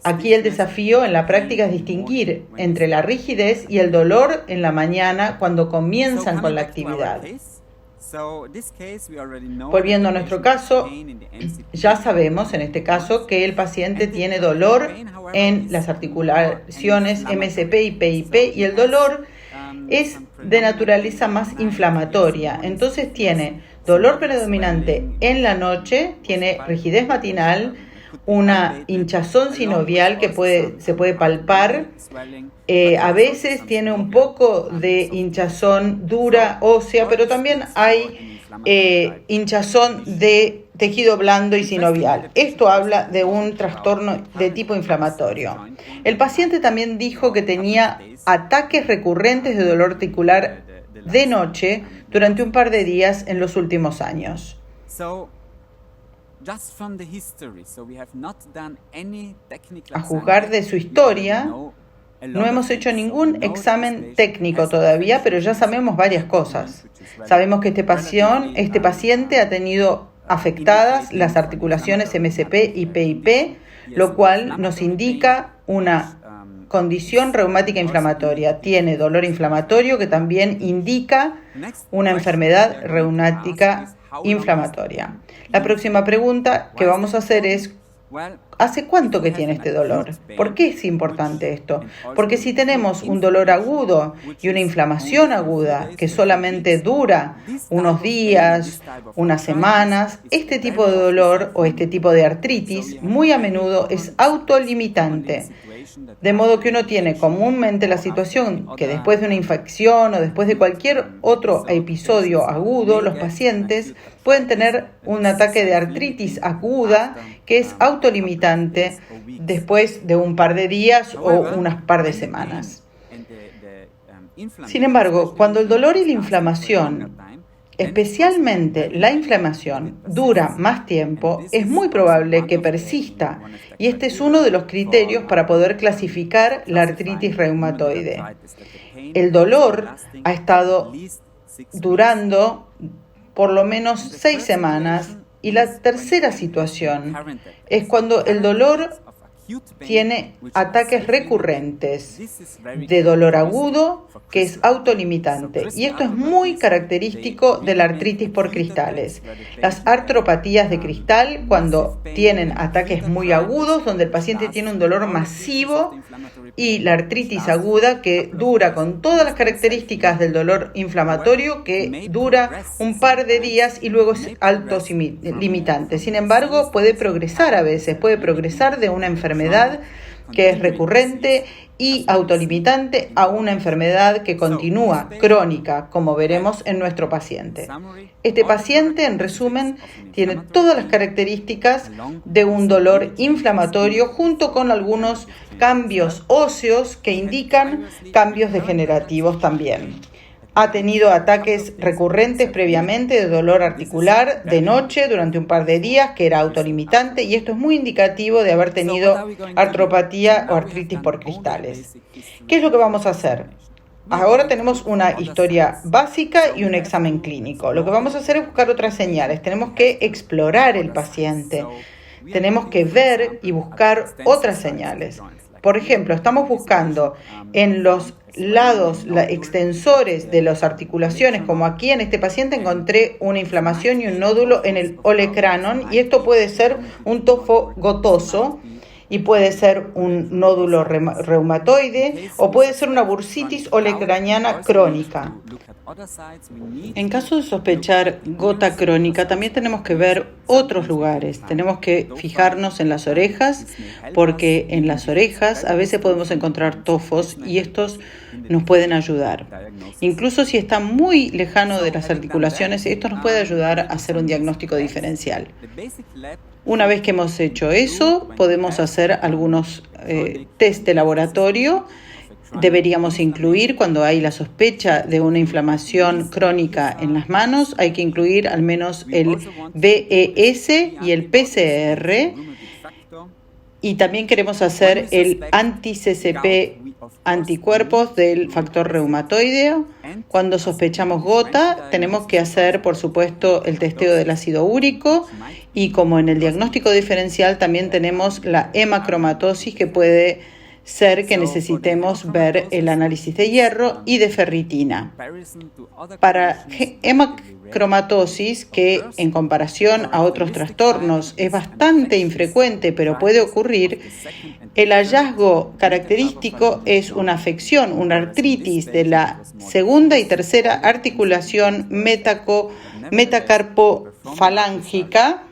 Speaker 7: Aquí el desafío en la práctica es distinguir entre la rigidez y el dolor en la mañana cuando comienzan con la actividad. Volviendo a nuestro caso, ya sabemos en este caso que el paciente tiene dolor en las articulaciones MSP y PIP y el dolor es de naturaleza más inflamatoria. Entonces tiene dolor predominante en la noche, tiene rigidez matinal, una hinchazón sinovial que se puede palpar. A veces tiene un poco de hinchazón dura ósea, pero también hay hinchazón de tejido blando y sinovial. Esto habla de un trastorno de tipo inflamatorio. El paciente también dijo que tenía ataques recurrentes de dolor articular de noche durante un par de días en los últimos años. A juzgar de su historia, no hemos hecho ningún examen técnico todavía, pero ya sabemos varias cosas. Sabemos que este paciente ha tenido afectadas las articulaciones MSP y PIP, lo cual nos indica una condición reumática inflamatoria. Tiene dolor inflamatorio que también indica una enfermedad reumática inflamatoria. La próxima pregunta que vamos a hacer es, ¿hace cuánto que tiene este dolor? ¿Por qué es importante esto? Porque si tenemos un dolor agudo y una inflamación aguda que solamente dura unos días, unas semanas, este tipo de dolor o este tipo de artritis muy a menudo es autolimitante. De modo que uno tiene comúnmente la situación que después de una infección o después de cualquier otro episodio agudo, los pacientes pueden tener un ataque de artritis aguda que es autolimitante después de un par de días o unas par de semanas. Sin embargo, cuando el dolor y la inflamación, especialmente la inflamación, dura más tiempo, es muy probable que persista, y este es uno de los criterios para poder clasificar la artritis reumatoide. El dolor ha estado durando por lo menos 6 semanas, y la tercera situación es cuando el dolor tiene ataques recurrentes de dolor agudo que es autolimitante, y esto es muy característico de la artritis por cristales. Las artropatías de cristal, cuando tienen ataques muy agudos donde el paciente tiene un dolor masivo, y la artritis aguda que dura con todas las características del dolor inflamatorio, que dura un par de días y luego es autolimitante. Sin embargo, puede progresar a veces, puede progresar de una enfermedad que es recurrente y autolimitante a una enfermedad que continúa, crónica, como veremos en nuestro paciente. Este paciente, en resumen, tiene todas las características de un dolor inflamatorio junto con algunos cambios óseos que indican cambios degenerativos también. Ha tenido ataques recurrentes previamente de dolor articular de noche durante un par de días, que era autolimitante, y esto es muy indicativo de haber tenido artropatía o artritis por cristales. ¿Qué es lo que vamos a hacer? Ahora tenemos una historia básica y un examen clínico. Lo que vamos a hacer es buscar otras señales. Tenemos que explorar el paciente. Tenemos que ver y buscar otras señales. Por ejemplo, estamos buscando en los lados extensores de las articulaciones, como aquí en este paciente encontré una inflamación y un nódulo en el olecranon, y esto puede ser un tofo gotoso y puede ser un nódulo reumatoide o puede ser una bursitis olecraniana crónica. En caso de sospechar gota crónica, también tenemos que ver otros lugares. Tenemos que fijarnos en las orejas, porque en las orejas a veces podemos encontrar tofos y estos nos pueden ayudar. Incluso si está muy lejano de las articulaciones, esto nos puede ayudar a hacer un diagnóstico diferencial. Una vez que hemos hecho eso, podemos hacer algunos test de laboratorio. Deberíamos incluir, cuando hay la sospecha de una inflamación crónica en las manos, hay que incluir al menos el BES y el PCR. Y también queremos hacer el anti-CCP anticuerpos del factor reumatoideo. Cuando sospechamos gota, tenemos que hacer, por supuesto, el testeo del ácido úrico. Y como en el diagnóstico diferencial, también tenemos la hemacromatosis, que puede ser que necesitemos ver el análisis de hierro y de ferritina. Para hemacromatosis, que en comparación a otros trastornos es bastante infrecuente, pero puede ocurrir, el hallazgo característico es una afección, una artritis de la segunda y tercera articulación metacarpofalángica,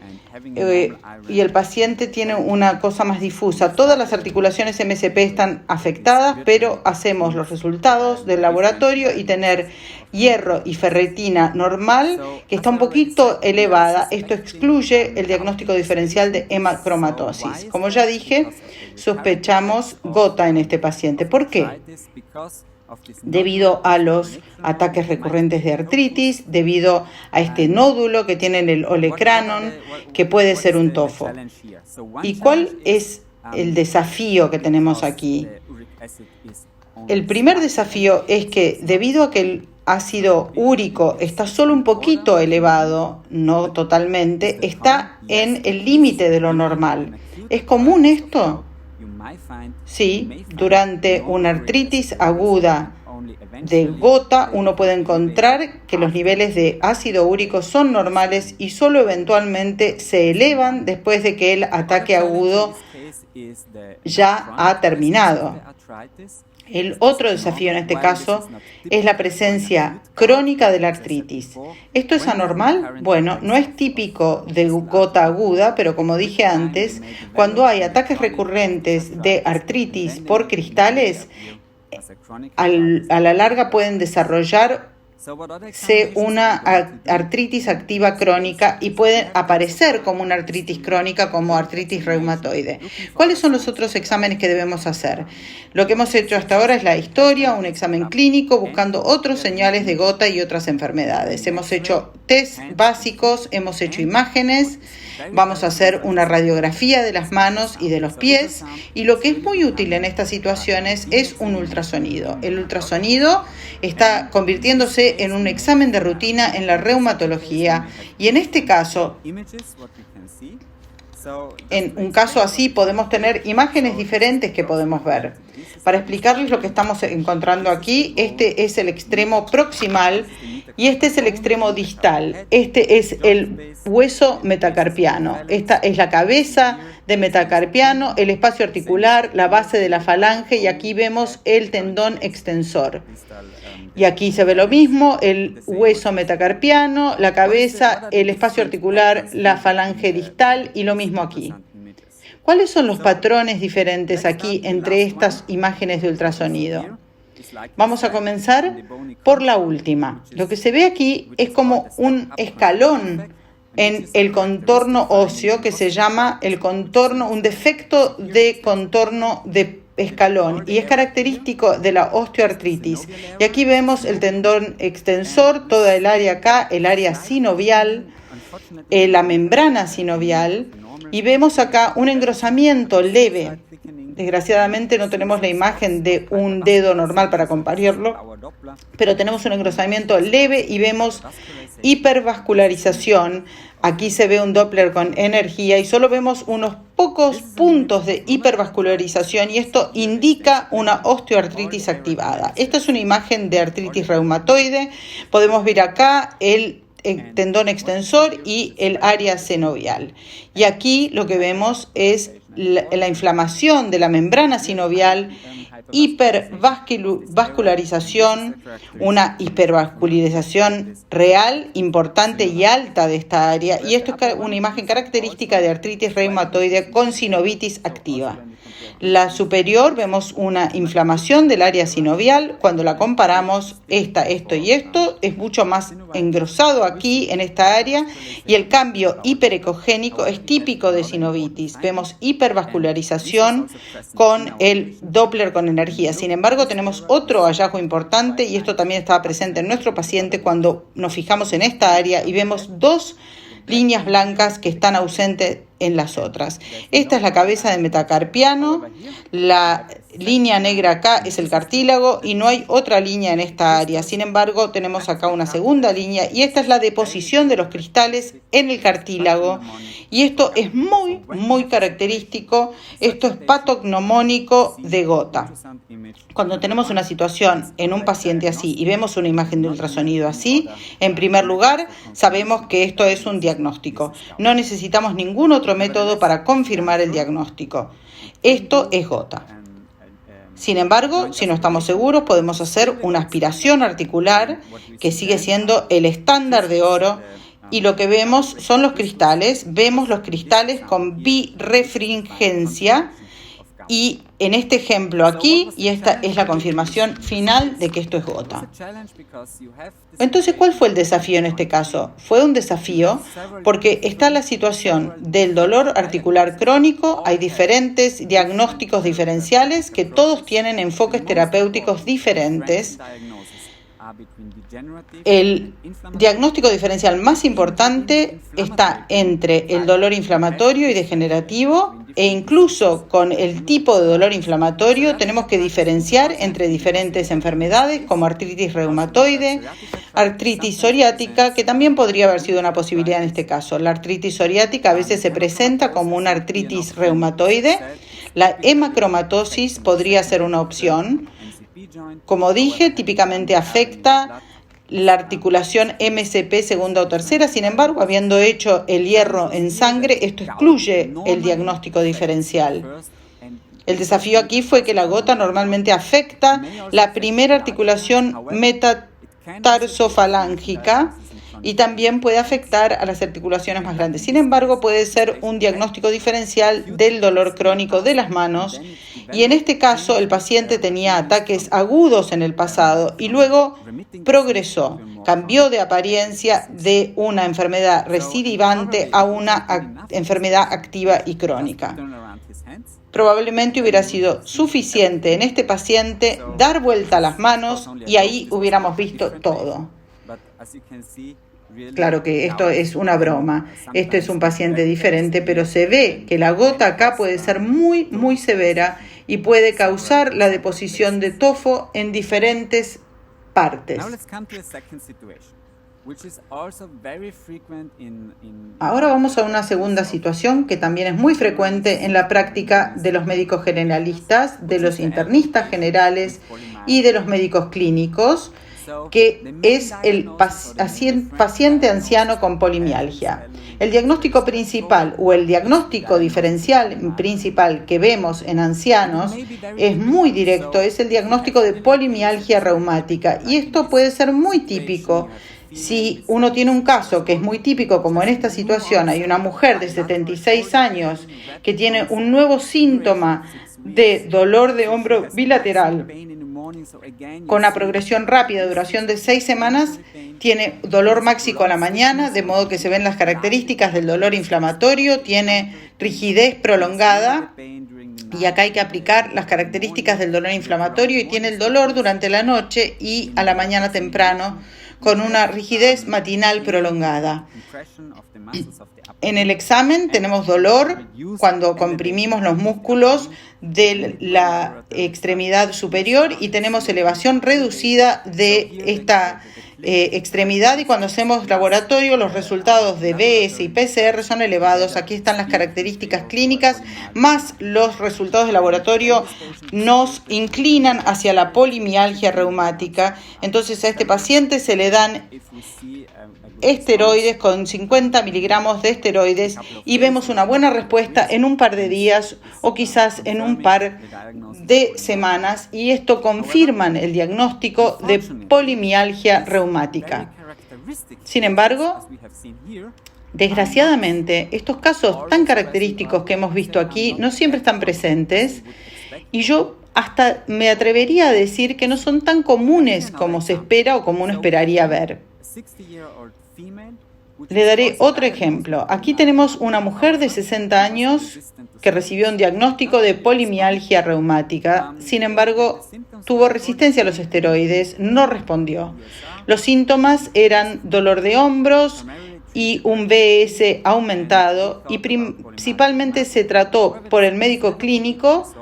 Speaker 7: y el paciente tiene una cosa más difusa. Todas las articulaciones MCP están afectadas, pero hacemos los resultados del laboratorio y tener hierro y ferritina normal, que está un poquito elevada. Esto excluye el diagnóstico diferencial de hemacromatosis. Como ya dije, sospechamos gota en este paciente. ¿Por qué? Debido a los ataques recurrentes de artritis, debido a este nódulo que tiene en el olecranon, que puede ser un tofo. ¿Y cuál es el desafío que tenemos aquí? El primer desafío es que debido a que el ácido úrico está solo un poquito elevado, no totalmente, está en el límite de lo normal. ¿Es común esto? Sí, durante una artritis aguda de gota uno puede encontrar que los niveles de ácido úrico son normales y solo eventualmente se elevan después de que el ataque agudo ya ha terminado. El otro desafío en este caso es la presencia crónica de la artritis. ¿Esto es anormal? Bueno, no es típico de gota aguda, pero como dije antes, cuando hay ataques recurrentes de artritis por cristales, a la larga pueden desarrollar una artritis activa crónica y puede aparecer como una artritis crónica, como artritis reumatoide. ¿Cuáles son los otros exámenes que debemos hacer? Lo que hemos hecho hasta ahora es la historia, un examen clínico buscando otros señales de gota y otras enfermedades. Hemos hecho test básicos, hemos hecho imágenes, vamos a hacer una radiografía de las manos y de los pies, y lo que es muy útil en estas situaciones es un ultrasonido. El ultrasonido está convirtiéndose en un examen de rutina en la reumatología, y en este caso, en un caso así, podemos tener imágenes diferentes que podemos ver. Para explicarles lo que estamos encontrando aquí, este es el extremo proximal y este es el extremo distal. Este es el hueso metacarpiano. Esta es la cabeza de metacarpiano, el espacio articular, la base de la falange, y aquí vemos el tendón extensor. Y aquí se ve lo mismo, el hueso metacarpiano, la cabeza, el espacio articular, la falange distal, y lo mismo aquí. ¿Cuáles son los patrones diferentes aquí entre estas imágenes de ultrasonido? Vamos a comenzar por la última. Lo que se ve aquí es como un escalón en el contorno óseo que se llama el contorno, un defecto de contorno de escalón, y es característico de la osteoartritis. Y aquí vemos el tendón extensor, toda el área acá, el área sinovial, la membrana sinovial, y vemos acá un engrosamiento leve. Desgraciadamente no tenemos la imagen de un dedo normal para compararlo, pero tenemos un engrosamiento leve y vemos hipervascularización. Aquí se ve un Doppler con energía y solo vemos unos pocos puntos de hipervascularización, y esto indica una osteoartritis activada. Esta es una imagen de artritis reumatoide. Podemos ver acá el tendón extensor y el área sinovial. Y aquí lo que vemos es la inflamación de la membrana sinovial, hipervascularización, una hipervascularización real, importante y alta de esta área, y esto es una imagen característica de artritis reumatoide con sinovitis activa. La superior vemos una inflamación del área sinovial. Cuando la comparamos, esto y esto es mucho más engrosado aquí en esta área, y el cambio hiperecogénico es típico de sinovitis. Vemos hipervascularización con el Doppler con energía. Sin embargo, tenemos otro hallazgo importante, y esto también estaba presente en nuestro paciente cuando nos fijamos en esta área y vemos dos líneas blancas que están ausentes en las otras. Esta es la cabeza de metacarpiano, la línea negra acá es el cartílago y no hay otra línea en esta área. Sin embargo, tenemos acá una segunda línea, y esta es la deposición de los cristales en el cartílago, y esto es muy, muy característico. Esto es patognomónico de gota. Cuando tenemos una situación en un paciente así y vemos una imagen de ultrasonido así, en primer lugar, sabemos que esto es un diagnóstico. No necesitamos ningún otro método para confirmar el diagnóstico. Esto es gota. Sin embargo, si no estamos seguros, podemos hacer una aspiración articular, que sigue siendo el estándar de oro, y lo que vemos son los cristales. Vemos los cristales con birefringencia, y en este ejemplo aquí, y esta es la confirmación final de que esto es gota. Entonces, ¿cuál fue el desafío en este caso? Fue un desafío porque está la situación del dolor articular crónico. Hay diferentes diagnósticos diferenciales que todos tienen enfoques terapéuticos diferentes. El diagnóstico diferencial más importante está entre el dolor inflamatorio y degenerativo, e incluso con el tipo de dolor inflamatorio tenemos que diferenciar entre diferentes enfermedades como artritis reumatoide, artritis psoriática, que también podría haber sido una posibilidad en este caso. La artritis psoriática a veces se presenta como una artritis reumatoide. La hemacromatosis podría ser una opción. Como dije, típicamente afecta la articulación MCP segunda o tercera. Sin embargo, habiendo hecho el hierro en sangre, esto excluye el diagnóstico diferencial. El desafío aquí fue que la gota normalmente afecta la primera articulación metatarsofalángica, y también puede afectar a las articulaciones más grandes. Sin embargo, puede ser un diagnóstico diferencial del dolor crónico de las manos y en este caso el paciente tenía ataques agudos en el pasado y luego progresó, cambió de apariencia de una enfermedad recidivante a una enfermedad activa y crónica. Probablemente hubiera sido suficiente en este paciente dar vuelta a las manos y ahí hubiéramos visto todo. Claro que esto es una broma, esto es un paciente diferente, pero se ve que la gota acá puede ser muy, muy severa y puede causar la deposición de tofo en diferentes partes. Ahora vamos a una segunda situación que también es muy frecuente en la práctica de los médicos generalistas, de los internistas generales y de los médicos clínicos, que es el paciente anciano con polimialgia. El diagnóstico principal o el diagnóstico diferencial principal que vemos en ancianos es muy directo, es el diagnóstico de polimialgia reumática y esto puede ser muy típico. Si uno tiene un caso que es muy típico, como en esta situación, hay una mujer de 76 años que tiene un nuevo síntoma de dolor de hombro bilateral con una progresión rápida, duración de 6 semanas, tiene dolor máxico a la mañana, de modo que se ven las características del dolor inflamatorio, tiene rigidez prolongada, y acá hay que aplicar las características del dolor inflamatorio, y tiene el dolor durante la noche y a la mañana temprano, con una rigidez matinal prolongada. En el examen tenemos dolor cuando comprimimos los músculos de la extremidad superior y tenemos elevación reducida de esta extremidad, y cuando hacemos laboratorio los resultados de BS y PCR son elevados. Aquí están las características clínicas más los resultados de laboratorio nos inclinan hacia la polimialgia reumática. Entonces a este paciente se le dan esteroides con 50 miligramos de esteroides y vemos una buena respuesta en un par de días o quizás en un par de semanas, y esto confirman el diagnóstico de polimialgia reumática. Sin embargo, desgraciadamente, estos casos tan característicos que hemos visto aquí no siempre están presentes, y yo hasta me atrevería a decir que no son tan comunes como se espera o como uno esperaría ver. Le daré otro ejemplo. Aquí tenemos una mujer de 60 años que recibió un diagnóstico de polimialgia reumática. Sin embargo, tuvo resistencia a los esteroides, no respondió. Los síntomas eran dolor de hombros y un BS aumentado, y principalmente se trató por el médico clínico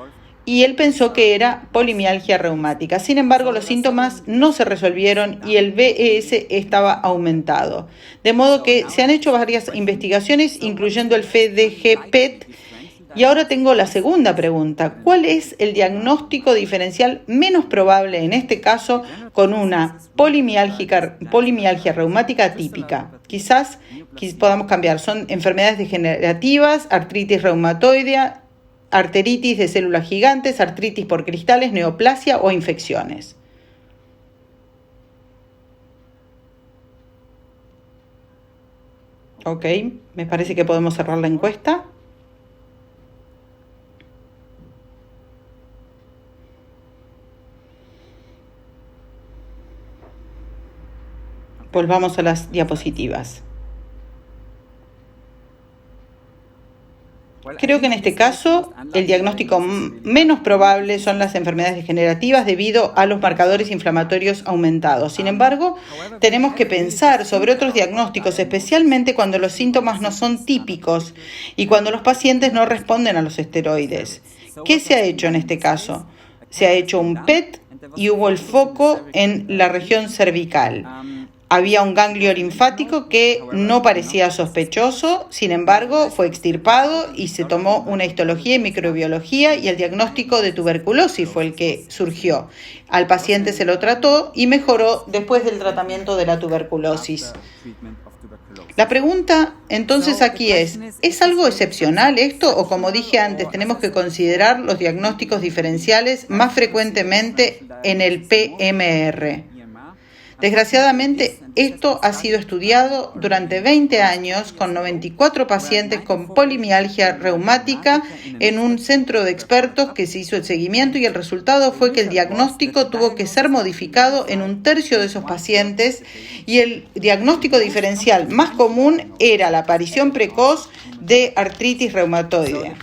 Speaker 7: y él pensó que era polimialgia reumática. Sin embargo, los síntomas no se resolvieron y el BS estaba aumentado. De modo que se han hecho varias investigaciones, incluyendo el FDG-PET. Y ahora tengo la segunda pregunta. ¿Cuál es el diagnóstico diferencial menos probable en este caso con una polimialgia reumática típica? Quizás podamos cambiar. Son enfermedades degenerativas, artritis reumatoidea, arteritis de células gigantes, artritis por cristales, neoplasia o infecciones. Ok, me parece que podemos cerrar la encuesta. Volvamos a las diapositivas. Creo que en este caso el diagnóstico menos probable son las enfermedades degenerativas debido a los marcadores inflamatorios aumentados. Sin embargo, tenemos que pensar sobre otros diagnósticos, especialmente cuando los síntomas no son típicos y cuando los pacientes no responden a los esteroides. ¿Qué se ha hecho en este caso? Se ha hecho un PET y hubo el foco en la región cervical. Había un ganglio linfático que no parecía sospechoso, sin embargo, fue extirpado y se tomó una histología y microbiología, y el diagnóstico de tuberculosis fue el que surgió. Al paciente se lo trató y mejoró después del tratamiento de la tuberculosis. La pregunta entonces aquí ¿es algo excepcional esto, o como dije antes, tenemos que considerar los diagnósticos diferenciales más frecuentemente en el PMR? Desgraciadamente, esto ha sido estudiado durante 20 años con 94 pacientes con polimialgia reumática en un centro de expertos que se hizo el seguimiento y el resultado fue que el diagnóstico tuvo que ser modificado en un tercio de esos pacientes y el diagnóstico diferencial más común era la aparición precoz de artritis reumatoide.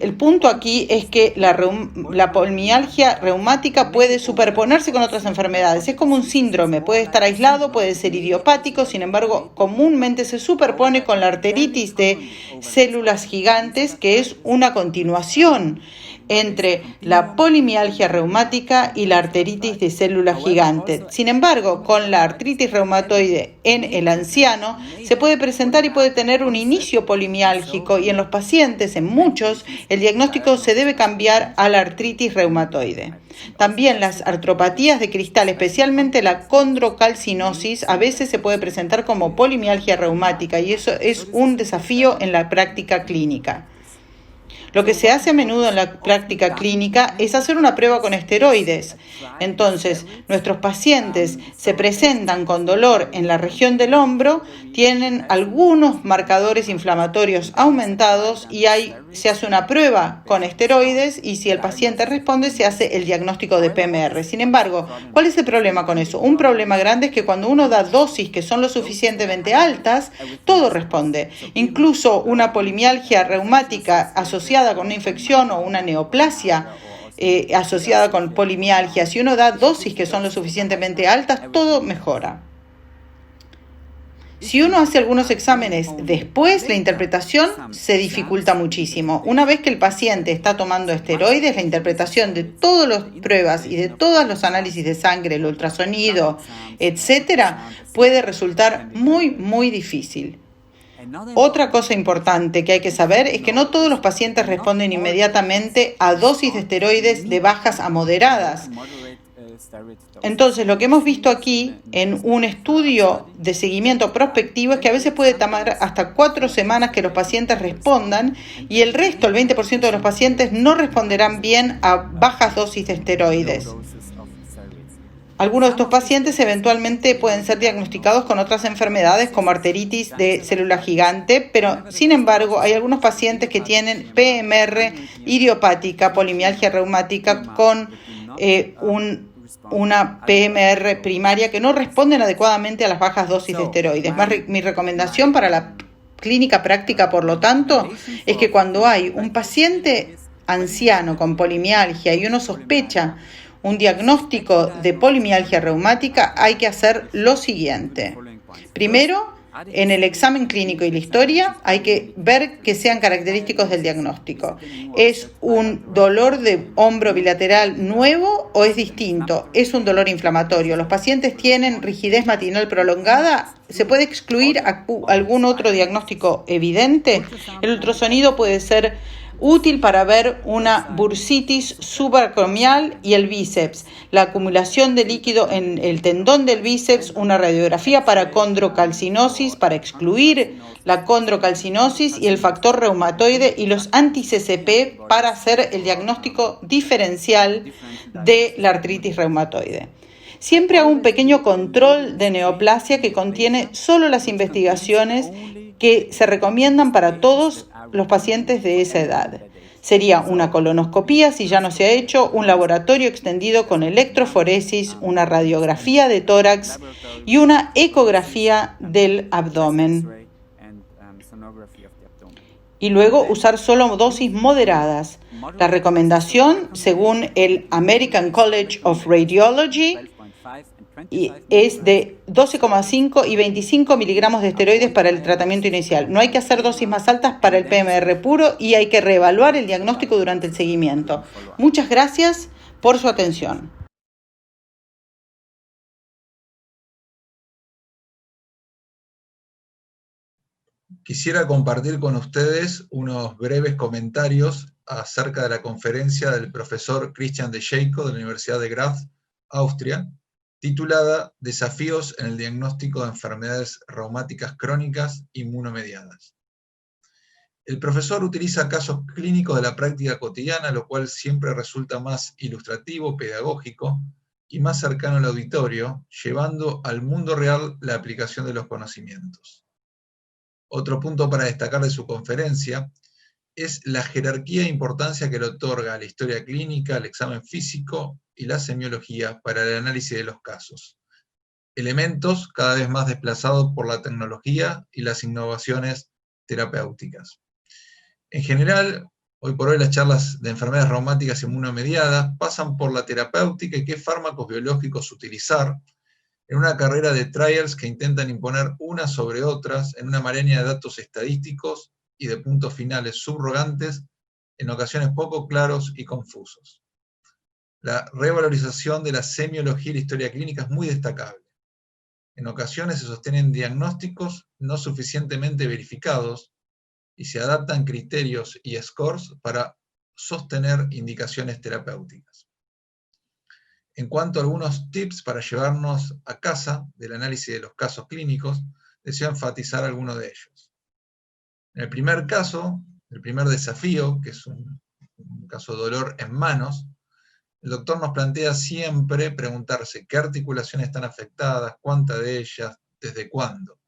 Speaker 7: El punto aquí es que la polimialgia reumática puede superponerse con otras enfermedades. Es como un síndrome, puede estar aislado, puede ser idiopático, sin embargo, comúnmente se superpone con la arteritis de células gigantes, que es una continuación entre la polimialgia reumática y la arteritis de células gigantes. Sin embargo, con la artritis reumatoide en el anciano se puede presentar y puede tener un inicio polimiálgico y en los pacientes, en muchos, el diagnóstico se debe cambiar a la artritis reumatoide. También las artropatías de cristal, especialmente la condrocalcinosis, a veces se puede presentar como polimialgia reumática y eso es un desafío en la práctica clínica. Lo que se hace a menudo en la práctica clínica es hacer una prueba con esteroides. Entonces, nuestros pacientes se presentan con dolor en la región del hombro, tienen algunos marcadores inflamatorios aumentados y se hace una prueba con esteroides y si el paciente responde se hace el diagnóstico de PMR. Sin embargo, ¿cuál es el problema con eso? Un problema grande es que cuando uno da dosis que son lo suficientemente altas, todo responde. Incluso una polimialgia reumática asociada con una infección o una neoplasia asociada con polimialgia, si uno da dosis que son lo suficientemente altas, todo mejora. Si uno hace algunos exámenes después, la interpretación se dificulta muchísimo. Una vez que el paciente está tomando esteroides, la interpretación de todas las pruebas y de todos los análisis de sangre, el ultrasonido, etcétera, puede resultar muy, muy difícil. Otra cosa importante que hay que saber es que no todos los pacientes responden inmediatamente a dosis de esteroides de bajas a moderadas. Entonces, lo que hemos visto aquí en un estudio de seguimiento prospectivo es que a veces puede tomar hasta 4 semanas que los pacientes respondan y el resto, el 20% de los pacientes, no responderán bien a bajas dosis de esteroides. Algunos de estos pacientes eventualmente pueden ser diagnosticados con otras enfermedades como arteritis de célula gigante, pero sin embargo hay algunos pacientes que tienen PMR idiopática, polimialgia reumática, con una PMR primaria que no responden adecuadamente a las bajas dosis de esteroides. Mi recomendación para la clínica práctica, por lo tanto, es que cuando hay un paciente anciano con polimialgia y uno sospecha un diagnóstico de polimialgia reumática, hay que hacer lo siguiente. Primero, en el examen clínico y la historia, hay que ver que sean característicos del diagnóstico. ¿Es un dolor de hombro bilateral nuevo o es distinto? ¿Es un dolor inflamatorio? ¿Los pacientes tienen rigidez matinal prolongada? ¿Se puede excluir algún otro diagnóstico evidente? El ultrasonido puede ser útil para ver una bursitis subacromial y el bíceps, la acumulación de líquido en el tendón del bíceps, una radiografía para condrocalcinosis, para excluir la condrocalcinosis y el factor reumatoide y los anti-CCP para hacer el diagnóstico diferencial de la artritis reumatoide. Siempre hago un pequeño control de neoplasia que contiene solo las investigaciones que se recomiendan para todos los pacientes de esa edad. Sería una colonoscopía si ya no se ha hecho, un laboratorio extendido con electroforesis, una radiografía de tórax y una ecografía del abdomen. Y luego usar solo dosis moderadas. La recomendación, según el American College of Radiology, es de 12,5 y 25 miligramos de esteroides para el tratamiento inicial. No hay que hacer dosis más altas para el PMR puro y hay que reevaluar el diagnóstico durante el seguimiento. Muchas gracias por su atención.
Speaker 9: Quisiera compartir con ustedes unos breves comentarios acerca de la conferencia del profesor Christian de Jacob de la Universidad de Graz, Austria, titulada Desafíos en el diagnóstico de enfermedades reumáticas crónicas inmunomediadas. El profesor utiliza casos clínicos de la práctica cotidiana, lo cual siempre resulta más ilustrativo, pedagógico, y más cercano al auditorio, llevando al mundo real la aplicación de los conocimientos. Otro punto para destacar de su conferencia es la jerarquía e importancia que le otorga a la historia clínica, al examen físico y la semiología para el análisis de los casos. Elementos cada vez más desplazados por la tecnología y las innovaciones terapéuticas. En general, hoy por hoy las charlas de enfermedades reumáticas inmunomediadas pasan por la terapéutica y qué fármacos biológicos utilizar en una carrera de trials que intentan imponer unas sobre otras en una maraña de datos estadísticos y de puntos finales subrogantes, en ocasiones poco claros y confusos. La revalorización de la semiología y la historia clínica es muy destacable. En ocasiones se sostienen diagnósticos no suficientemente verificados y se adaptan criterios y scores para sostener indicaciones terapéuticas. En cuanto a algunos tips para llevarnos a casa del análisis de los casos clínicos, deseo enfatizar algunos de ellos. En el primer caso, el primer desafío, que es un caso de dolor en manos, el doctor nos plantea siempre preguntarse qué articulaciones están afectadas, cuántas de ellas, desde cuándo.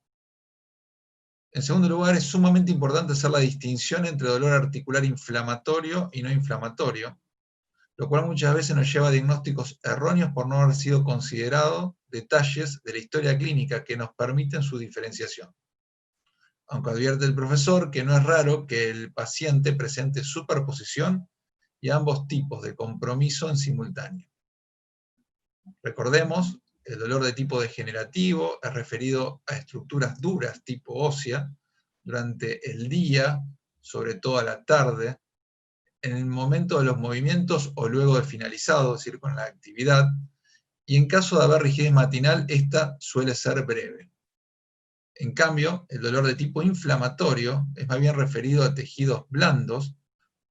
Speaker 9: En segundo lugar, es sumamente importante hacer la distinción entre dolor articular inflamatorio y no inflamatorio, lo cual muchas veces nos lleva a diagnósticos erróneos por no haber sido considerados detalles de la historia clínica que nos permiten su diferenciación. Aunque advierte el profesor que no es raro que el paciente presente superposición y ambos tipos de compromiso en simultáneo. Recordemos, el dolor de tipo degenerativo es referido a estructuras duras tipo ósea durante el día, sobre todo a la tarde, en el momento de los movimientos o luego de finalizado, es decir, con la actividad, y en caso de haber rigidez matinal, esta suele ser breve. En cambio, el dolor de tipo inflamatorio es más bien referido a tejidos blandos.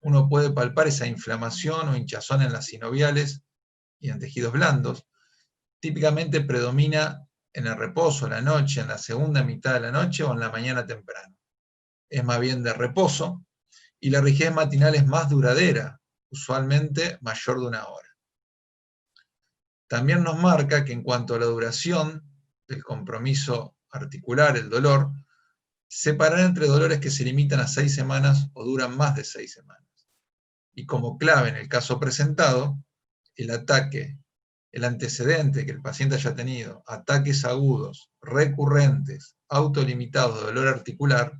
Speaker 9: Uno puede palpar esa inflamación o hinchazón en las sinoviales y en tejidos blandos. Típicamente predomina en el reposo, en la noche, en la segunda mitad de la noche o en la mañana temprano. Es más bien de reposo, y la rigidez matinal es más duradera, usualmente mayor de 1 hora. También nos marca que en cuanto a la duración del compromiso articular, el dolor, separar entre dolores que se limitan a 6 semanas o duran más de 6 semanas. Y como clave en el caso presentado, el ataque, el antecedente que el paciente haya tenido, ataques agudos, recurrentes, autolimitados de dolor articular,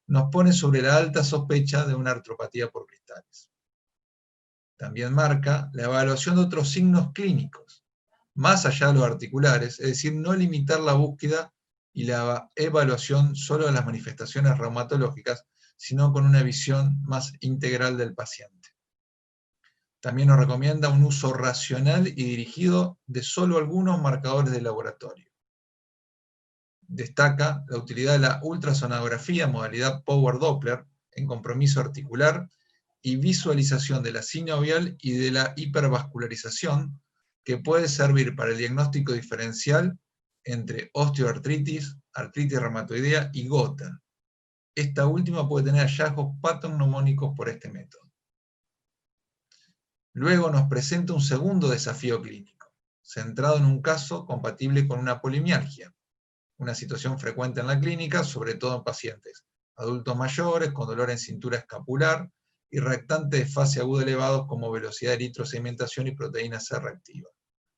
Speaker 9: nos pone sobre la alta sospecha de una artropatía por cristales. También marca la evaluación de otros signos clínicos, más allá de los articulares, es decir, no limitar la búsqueda y la evaluación solo de las manifestaciones reumatológicas, sino con una visión más integral del paciente. También nos recomienda un uso racional y dirigido de solo algunos marcadores de laboratorio. Destaca la utilidad de la ultrasonografía, modalidad Power Doppler, en compromiso articular y visualización de la sinovial y de la hipervascularización, que puede servir para el diagnóstico diferencial entre osteoartritis, artritis reumatoidea y gota. Esta última puede tener hallazgos patognomónicos por este método. Luego nos presenta un segundo desafío clínico, centrado en un caso compatible con una polimialgia, una situación frecuente en la clínica, sobre todo en pacientes adultos mayores, con dolor en cintura escapular y reactantes de fase aguda elevados como velocidad de eritrosedimentación y proteína C reactiva,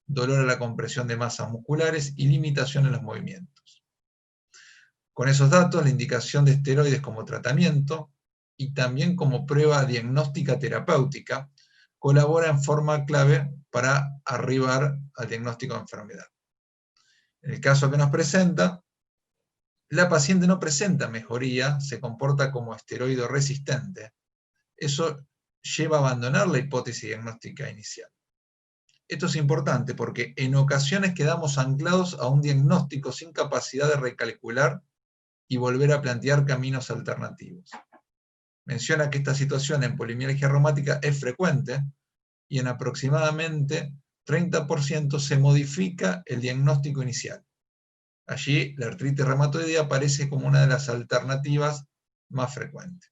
Speaker 9: dolor a la compresión de masas musculares y limitación en los movimientos. Con esos datos, la indicación de esteroides como tratamiento y también como prueba diagnóstica terapéutica colabora en forma clave para arribar al diagnóstico de enfermedad. En el caso que nos presenta, la paciente no presenta mejoría, se comporta como esteroide resistente. Eso lleva a abandonar la hipótesis diagnóstica inicial. Esto es importante porque en ocasiones quedamos anclados a un diagnóstico sin capacidad de recalcular y volver a plantear caminos alternativos. Menciona que esta situación en polimialgia reumática es frecuente y en aproximadamente 30% se modifica el diagnóstico inicial. Allí la artritis reumatoidea aparece como una de las alternativas más frecuentes.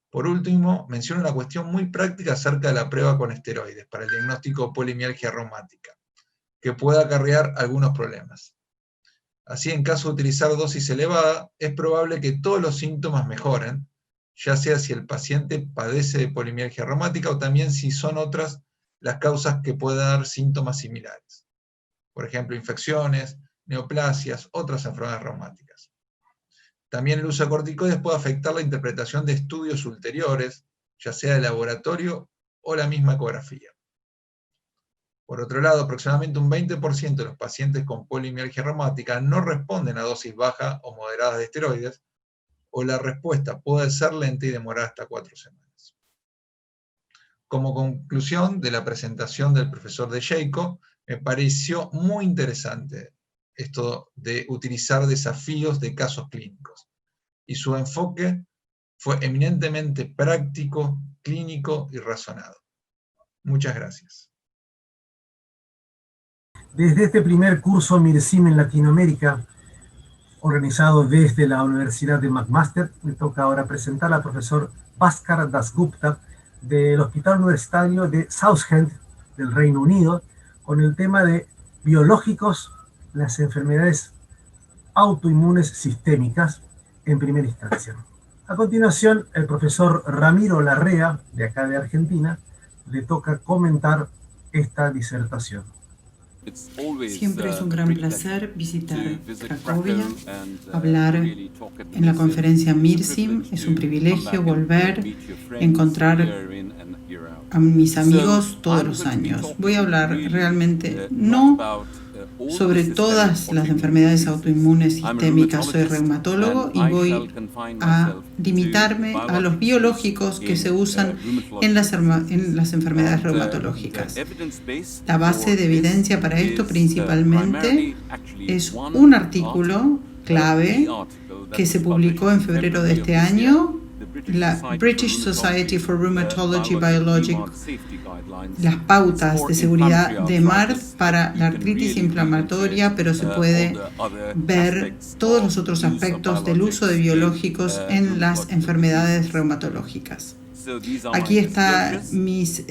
Speaker 9: Por último, menciona una cuestión muy práctica acerca de la prueba con esteroides para el diagnóstico de polimialgia reumática. que pueda acarrear algunos problemas. Así, en caso de utilizar dosis elevada, es probable que todos los síntomas mejoren, ya sea si el paciente padece de polimialgia reumática o también si son otras las causas que pueden dar síntomas similares. Por ejemplo, infecciones, neoplasias, otras enfermedades reumáticas. También el uso de corticoides puede afectar la interpretación de estudios ulteriores, ya sea de laboratorio o la misma ecografía. Por otro lado, aproximadamente un 20% de los pacientes con polimialgia reumática no responden a dosis bajas o moderadas de esteroides, o la respuesta puede ser lenta y demorar hasta 4 semanas. Como conclusión de la presentación del profesor de Jacob, me pareció muy interesante esto de utilizar desafíos de casos clínicos, y su enfoque fue eminentemente práctico, clínico y razonado. Muchas gracias.
Speaker 6: Desde este primer curso MIRSIM en Latinoamérica, organizado desde la Universidad de McMaster, me toca ahora presentar al profesor Bhaskar Dasgupta del Hospital Universitario de Southend del Reino Unido, con el tema de biológicos, las enfermedades autoinmunes sistémicas en primera instancia. A continuación, el profesor Ramiro Larrea, de acá de Argentina, le toca comentar esta disertación.
Speaker 10: Siempre es un gran placer visitar Cracovia, hablar en la conferencia MIRSIM. Es un privilegio volver a encontrar a mis amigos todos los años. Voy a hablar realmente no sobre todas las enfermedades autoinmunes sistémicas. Soy reumatólogo y voy a limitarme a los biológicos que se usan en las enfermedades reumatológicas. La base de evidencia para esto principalmente es un artículo clave que se publicó en febrero de este año, la British Society for Rheumatology Biologic, las pautas de seguridad de MARD para la artritis inflamatoria, pero se puede ver todos los otros aspectos del uso de biológicos en las enfermedades reumatológicas. Aquí están mis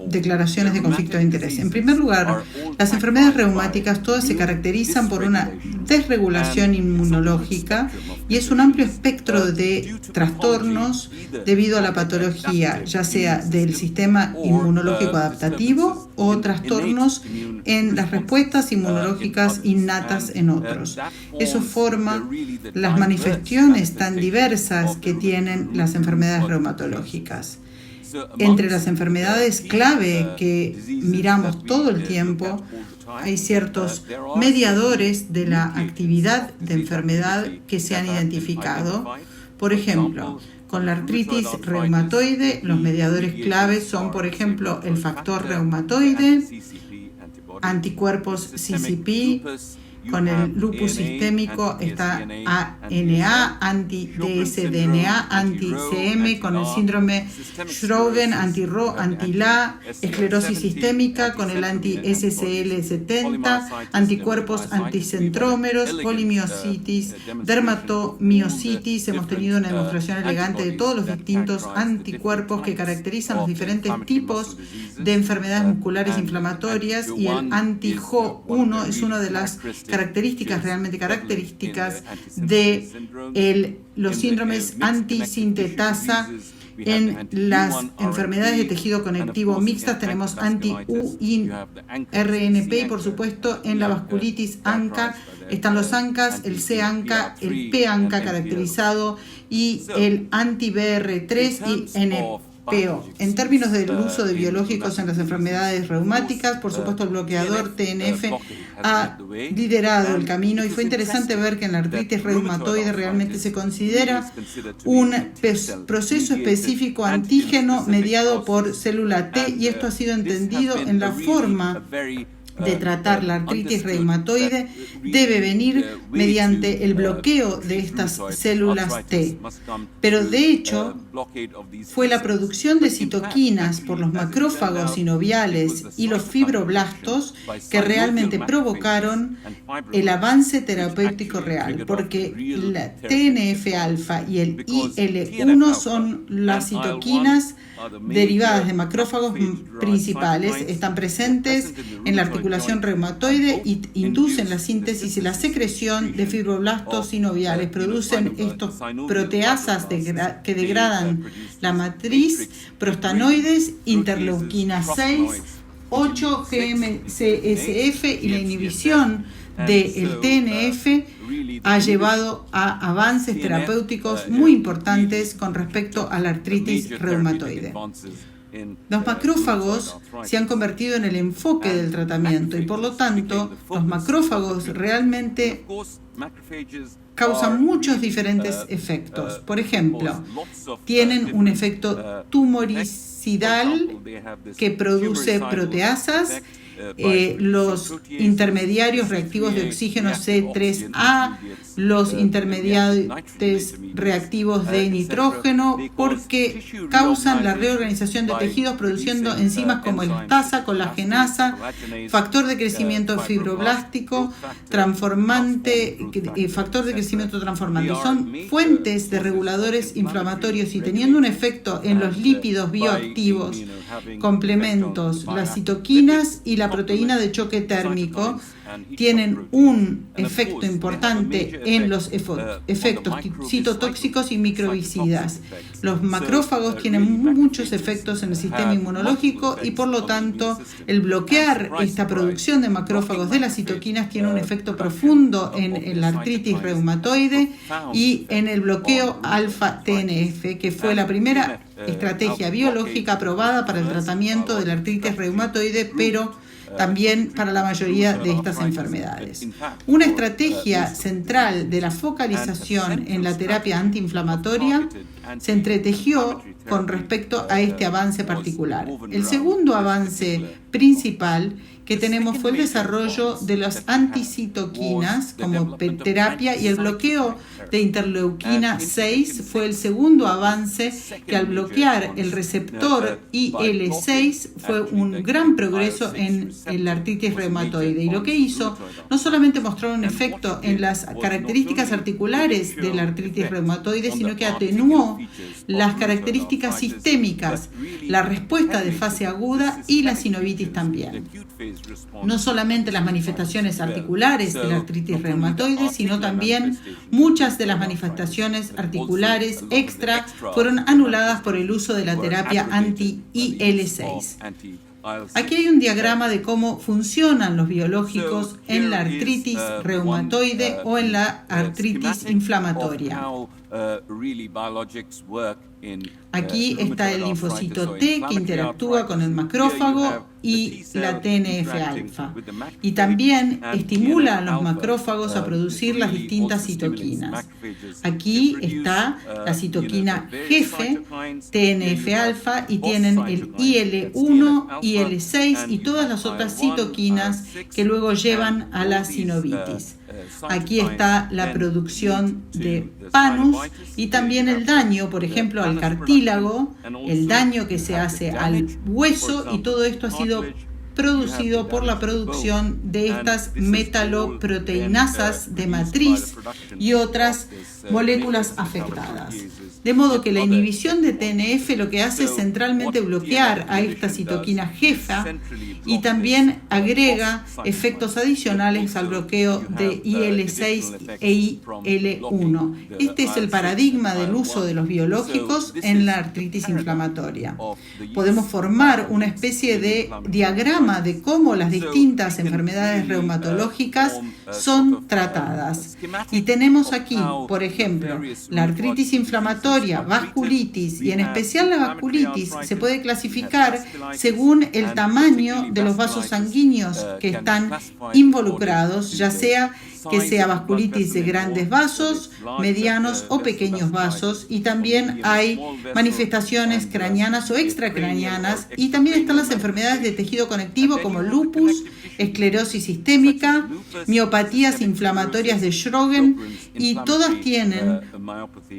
Speaker 10: declaraciones de conflicto de interés. En primer lugar, las enfermedades reumáticas todas se caracterizan por una desregulación inmunológica y es un amplio espectro de trastornos debido a la patología, ya sea del sistema inmunológico adaptativo o trastornos en las respuestas inmunológicas innatas en otros. Eso forma las manifestaciones tan diversas que tienen las enfermedades reumatológicas. Entre las enfermedades clave que miramos todo el tiempo, hay ciertos mediadores de la actividad de enfermedad que se han identificado. Por ejemplo, con la artritis reumatoide, los mediadores claves son, por ejemplo, el factor reumatoide, anticuerpos CCP. Con el lupus sistémico está ANA, anti-dsDNA, anti-CM, con el síndrome Sjögren, anti-RO, anti-LA, esclerosis sistémica, con el anti-SCL70, anticuerpos anticentrómeros, polimiositis, dermatomiositis. Hemos tenido una demostración elegante de todos los distintos anticuerpos que caracterizan los diferentes tipos de enfermedades musculares inflamatorias, y el anti-Jo1 es una de las características realmente características de los síndromes antisintetasa. En las enfermedades de tejido conectivo mixtas tenemos anti-UINRNP y, por supuesto, en la vasculitis ANCA están los ANCAs, el C-ANCA, el P-ANCA caracterizado y el anti-BR3 y NPO. En términos del uso de biológicos en las enfermedades reumáticas, por supuesto el bloqueador TNF ha liderado el camino, y fue interesante ver que en la artritis reumatoide realmente se considera un proceso específico antígeno mediado por célula T, y esto ha sido entendido en la forma de tratar la artritis reumatoide debe venir mediante el bloqueo de estas células T. Pero de hecho, fue la producción de citoquinas por los macrófagos sinoviales y los fibroblastos que realmente provocaron el avance terapéutico real, porque la TNF-alfa y el IL-1 son las citoquinas derivadas de macrófagos principales, están presentes en la articulación reumatoide y inducen la síntesis y la secreción de fibroblastos sinoviales, producen estos proteasas que degradan la matriz, prostanoides, interleuquina 6, 8, GM-CSF y la inhibición del TNF ha llevado a avances terapéuticos muy importantes con respecto a la artritis reumatoide. Los macrófagos se han convertido en el enfoque del tratamiento y por lo tanto los macrófagos realmente causan muchos diferentes efectos. Por ejemplo, tienen un efecto tumoricidal que produce proteasas, los intermediarios reactivos de oxígeno C3A, los intermediantes reactivos de nitrógeno, porque causan la reorganización de tejidos produciendo enzimas como elastasa, colagenasa, factor de crecimiento fibroblástico, factor de crecimiento transformante. Son fuentes de reguladores inflamatorios y teniendo un efecto en los lípidos bioactivos, complementos, las citoquinas y la proteína de choque térmico tienen un efecto importante en los efectos citotóxicos y microbicidas. Los macrófagos tienen muchos efectos en el sistema inmunológico y por lo tanto el bloquear esta producción de macrófagos de las citoquinas tiene un efecto profundo en la artritis reumatoide y en el bloqueo alfa-TNF, que fue la primera estrategia biológica aprobada para el tratamiento de la artritis reumatoide, pero también para la mayoría de estas enfermedades. Una estrategia central de la focalización en la terapia antiinflamatoria se entretejió con respecto a este avance particular. El segundo avance principal que tenemos fue el desarrollo de las anticitoquinas como terapia y el bloqueo de interleuquina 6 fue el segundo avance que al bloquear el receptor IL-6 fue un gran progreso en la artritis reumatoide y lo que hizo no solamente mostrar un efecto en las características articulares de la artritis reumatoide, sino que atenuó las características sistémicas, la respuesta de fase aguda y la sinovitis también. No solamente las manifestaciones articulares de la artritis reumatoide, sino también muchas de las manifestaciones articulares extra fueron anuladas por el uso de la terapia anti-IL-6. Aquí hay un diagrama de cómo funcionan los biológicos en la artritis reumatoide o en la artritis inflamatoria. Aquí está el linfocito T que interactúa con el macrófago y la TNF-alfa. Y también estimula a los macrófagos a producir las distintas citoquinas. Aquí está la citoquina jefe, TNF-alfa, y tienen el IL-1, IL-6 y todas las otras citoquinas que luego llevan a la sinovitis. Aquí está la producción de panus y también el daño, por ejemplo, al cartílago, el daño que se hace al hueso, y todo esto ha sido producido por la producción de estas metaloproteinasas de matriz y otras moléculas afectadas. De modo que la inhibición de TNF lo que hace es centralmente bloquear a esta citoquina jefa y también agrega efectos adicionales al bloqueo de IL-6 e IL-1. Este es el paradigma del uso de los biológicos en la artritis inflamatoria. Podemos formar una especie de diagrama de cómo las distintas enfermedades reumatológicas son tratadas. Y tenemos aquí, por ejemplo, la artritis inflamatoria, vasculitis, y en especial la vasculitis se puede clasificar según el tamaño de los vasos sanguíneos que están involucrados, ya sea que sea vasculitis de grandes vasos, medianos o pequeños vasos, y también hay manifestaciones craneanas o extracraneanas, y también están las enfermedades de tejido conectivo como lupus esclerosis sistémica, miopatías inflamatorias de Sjögren, y todas tienen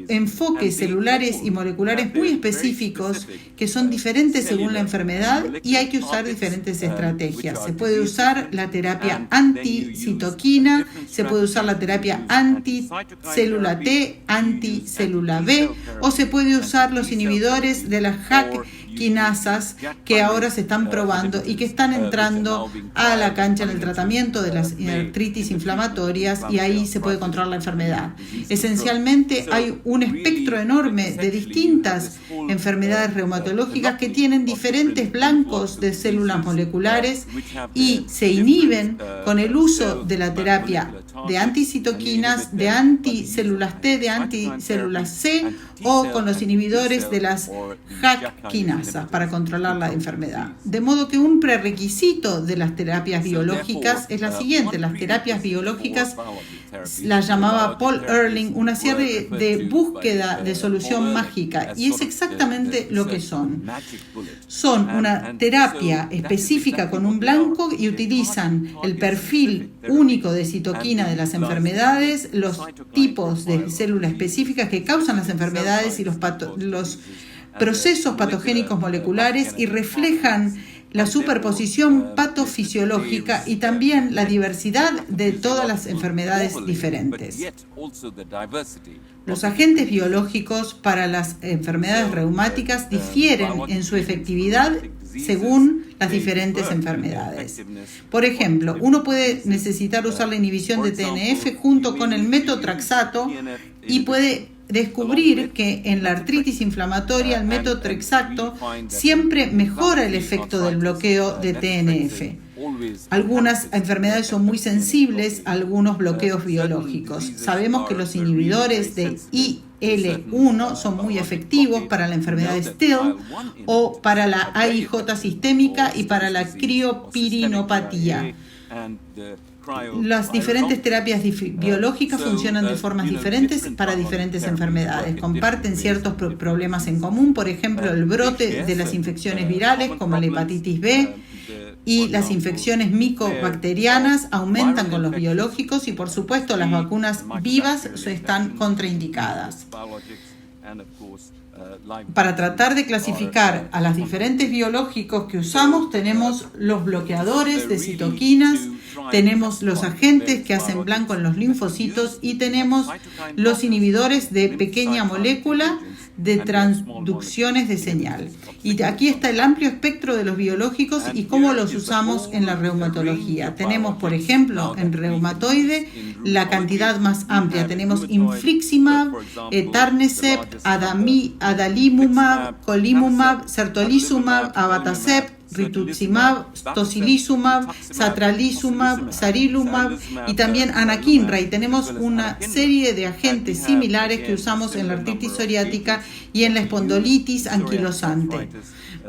Speaker 10: enfoques celulares y moleculares muy específicos que son diferentes según la enfermedad y hay que usar diferentes estrategias. Se puede usar la terapia anticitoquina, se puede usar la terapia anticélula T, anticélula B, o se puede usar los inhibidores de las JAK quinasas que ahora se están probando y que están entrando a la cancha en el tratamiento de las artritis inflamatorias, y ahí se puede controlar la enfermedad. Esencialmente hay un espectro enorme de distintas enfermedades reumatológicas que tienen diferentes blancos de células moleculares y se inhiben con el uso de la terapia de anticitoquinas, de anticélulas T, de anticélulas C, o con los inhibidores de las JAK quinasas para controlar la enfermedad. De modo que un prerequisito de las terapias biológicas es la siguiente. Las terapias biológicas las llamaba Paul Ehrlich una serie de búsqueda de solución mágica, y es exactamente lo que son. Son una terapia específica con un blanco y utilizan el perfil único de citoquina de las enfermedades, los tipos de células específicas que causan las enfermedades y los procesos patogénicos moleculares, y reflejan la superposición patofisiológica y también la diversidad de todas las enfermedades diferentes. Los agentes biológicos para las enfermedades reumáticas difieren en su efectividad según las diferentes enfermedades. Por ejemplo, uno puede necesitar usar la inhibición de TNF junto con el metotrexato y puede descubrir que en la artritis inflamatoria el metotrexato siempre mejora el efecto del bloqueo de TNF. Algunas enfermedades son muy sensibles a algunos bloqueos biológicos. Sabemos que los inhibidores de IL-1 son muy efectivos para la enfermedad de Still o para la AIJ sistémica y para la criopirinopatía. Las diferentes terapias biológicas funcionan de formas diferentes para diferentes enfermedades. Comparten ciertos problemas en común, por ejemplo, el brote de las infecciones virales como la hepatitis B y las infecciones micobacterianas aumentan con los biológicos, y por supuesto las vacunas vivas están contraindicadas. Para tratar de clasificar a los diferentes biológicos que usamos, tenemos los bloqueadores de citoquinas, tenemos los agentes que hacen blanco en los linfocitos y tenemos los inhibidores de pequeña molécula de transducciones de señal. Y aquí está el amplio espectro de los biológicos y cómo los usamos en la reumatología. Tenemos, por ejemplo, en reumatoide la cantidad más amplia. Tenemos infliximab, etanercept, adalimumab, colimumab, certolizumab, abatacept, rituximab, tocilizumab, satralizumab, sarilumab y también anakinra, y tenemos una serie de agentes similares que usamos en la artritis psoriática y en la espondilitis anquilosante.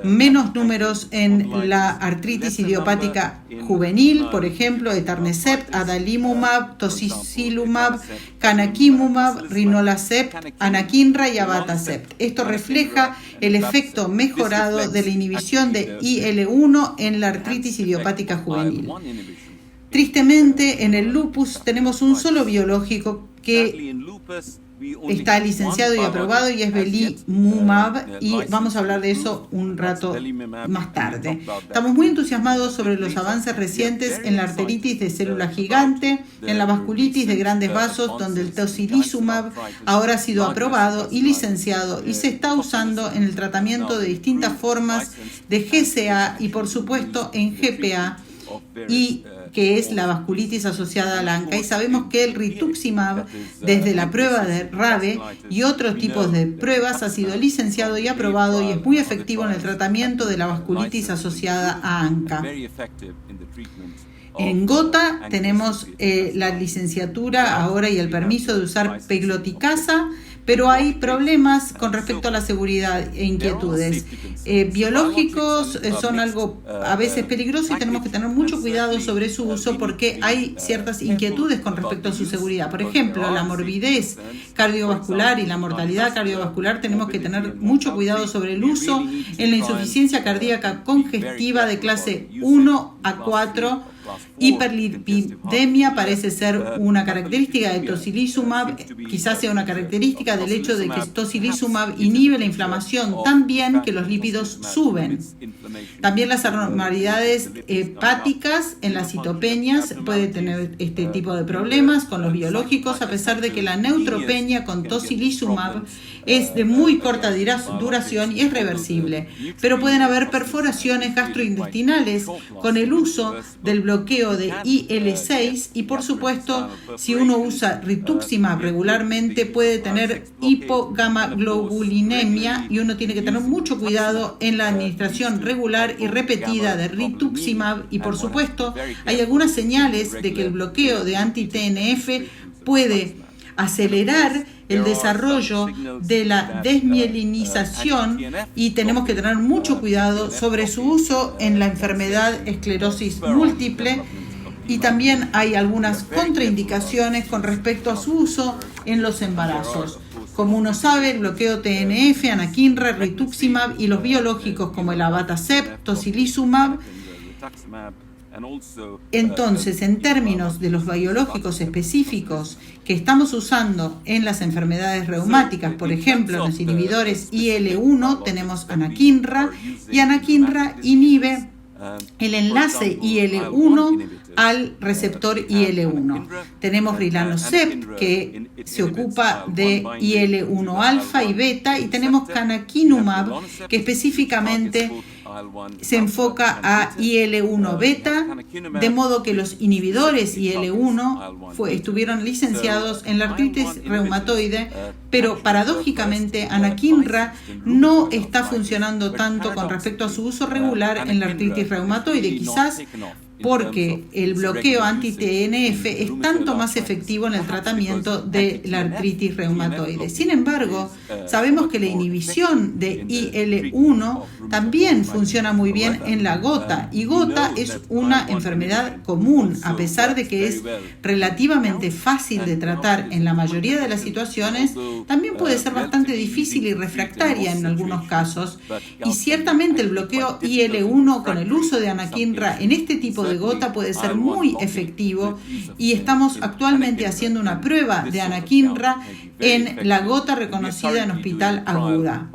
Speaker 10: Menos números en la artritis idiopática juvenil, por ejemplo, etanercept, adalimumab, tocilizumab, canakinumab, rinolacept, anakinra y abatacept. Esto refleja el efecto mejorado de la inhibición de IL-1 en la artritis idiopática juvenil. Tristemente, en el lupus tenemos un solo biológico que está licenciado y aprobado, y es belimumab, y vamos a hablar de eso un rato más tarde. Estamos muy entusiasmados sobre los avances recientes en la arteritis de célula gigante, en la vasculitis de grandes vasos, donde el tocilizumab ahora ha sido aprobado y licenciado y se está usando en el tratamiento de distintas formas de GCA y por supuesto en GPA, y que es la vasculitis asociada a la ANCA, y sabemos que el rituximab, desde la prueba de RAVE y otros tipos de pruebas, ha sido licenciado y aprobado y es muy efectivo en el tratamiento de la vasculitis asociada a ANCA. En gota tenemos la licenciatura ahora y el permiso de usar pegloticasa, pero hay problemas con respecto a la seguridad e inquietudes. Biológicos son algo a veces peligroso y tenemos que tener mucho cuidado sobre su uso porque hay ciertas inquietudes con respecto a su seguridad. Por ejemplo, la morbidez cardiovascular y la mortalidad cardiovascular, tenemos que tener mucho cuidado sobre el uso en la insuficiencia cardíaca congestiva de clase 1 a 4 hiperlipidemia parece ser una característica de tocilizumab, quizás sea una característica del hecho de que tocilizumab inhibe la inflamación tan bien que los lípidos suben. También las anormalidades hepáticas en las citopenias puede tener este tipo de problemas con los biológicos, a pesar de que la neutropenia con tocilizumab es de muy corta duración y es reversible. Pero pueden haber perforaciones gastrointestinales con el uso del bloqueo de IL-6 y, por supuesto, si uno usa rituximab regularmente puede tener hipogamaglobulinemia y uno tiene que tener mucho cuidado en la administración regular y repetida de rituximab y, por supuesto, hay algunas señales de que el bloqueo de anti-TNF puede acelerar el desarrollo de la desmielinización y tenemos que tener mucho cuidado sobre su uso en la enfermedad esclerosis múltiple, y también hay algunas contraindicaciones con respecto a su uso en los embarazos. Como uno sabe, el bloqueo TNF, anakinra, rituximab y los biológicos como el abatacept, tocilizumab. Entonces, en términos de los biológicos específicos que estamos usando en las enfermedades reumáticas, por ejemplo, en los inhibidores IL-1 tenemos anakinra, y anakinra inhibe el enlace IL-1 al receptor IL-1. Tenemos Rilonacept, que se ocupa de IL-1 alfa y beta, y tenemos canakinumab, que específicamente se enfoca a IL-1 beta, de modo que los inhibidores IL-1 estuvieron licenciados en la artritis reumatoide, pero paradójicamente anakinra no está funcionando tanto con respecto a su uso regular en la artritis reumatoide, quizás porque el bloqueo anti-TNF es tanto más efectivo en el tratamiento de la artritis reumatoide. Sin embargo, sabemos que la inhibición de IL-1 también funciona muy bien en la gota, y gota es una enfermedad común, a pesar de que es relativamente fácil de tratar en la mayoría de las situaciones, también puede ser bastante difícil y refractaria en algunos casos, y ciertamente el bloqueo IL-1 con el uso de anakinra en este tipo de gota puede ser muy efectivo, y estamos actualmente haciendo una prueba de anakinra en la gota reconocida en Hospital Aguda.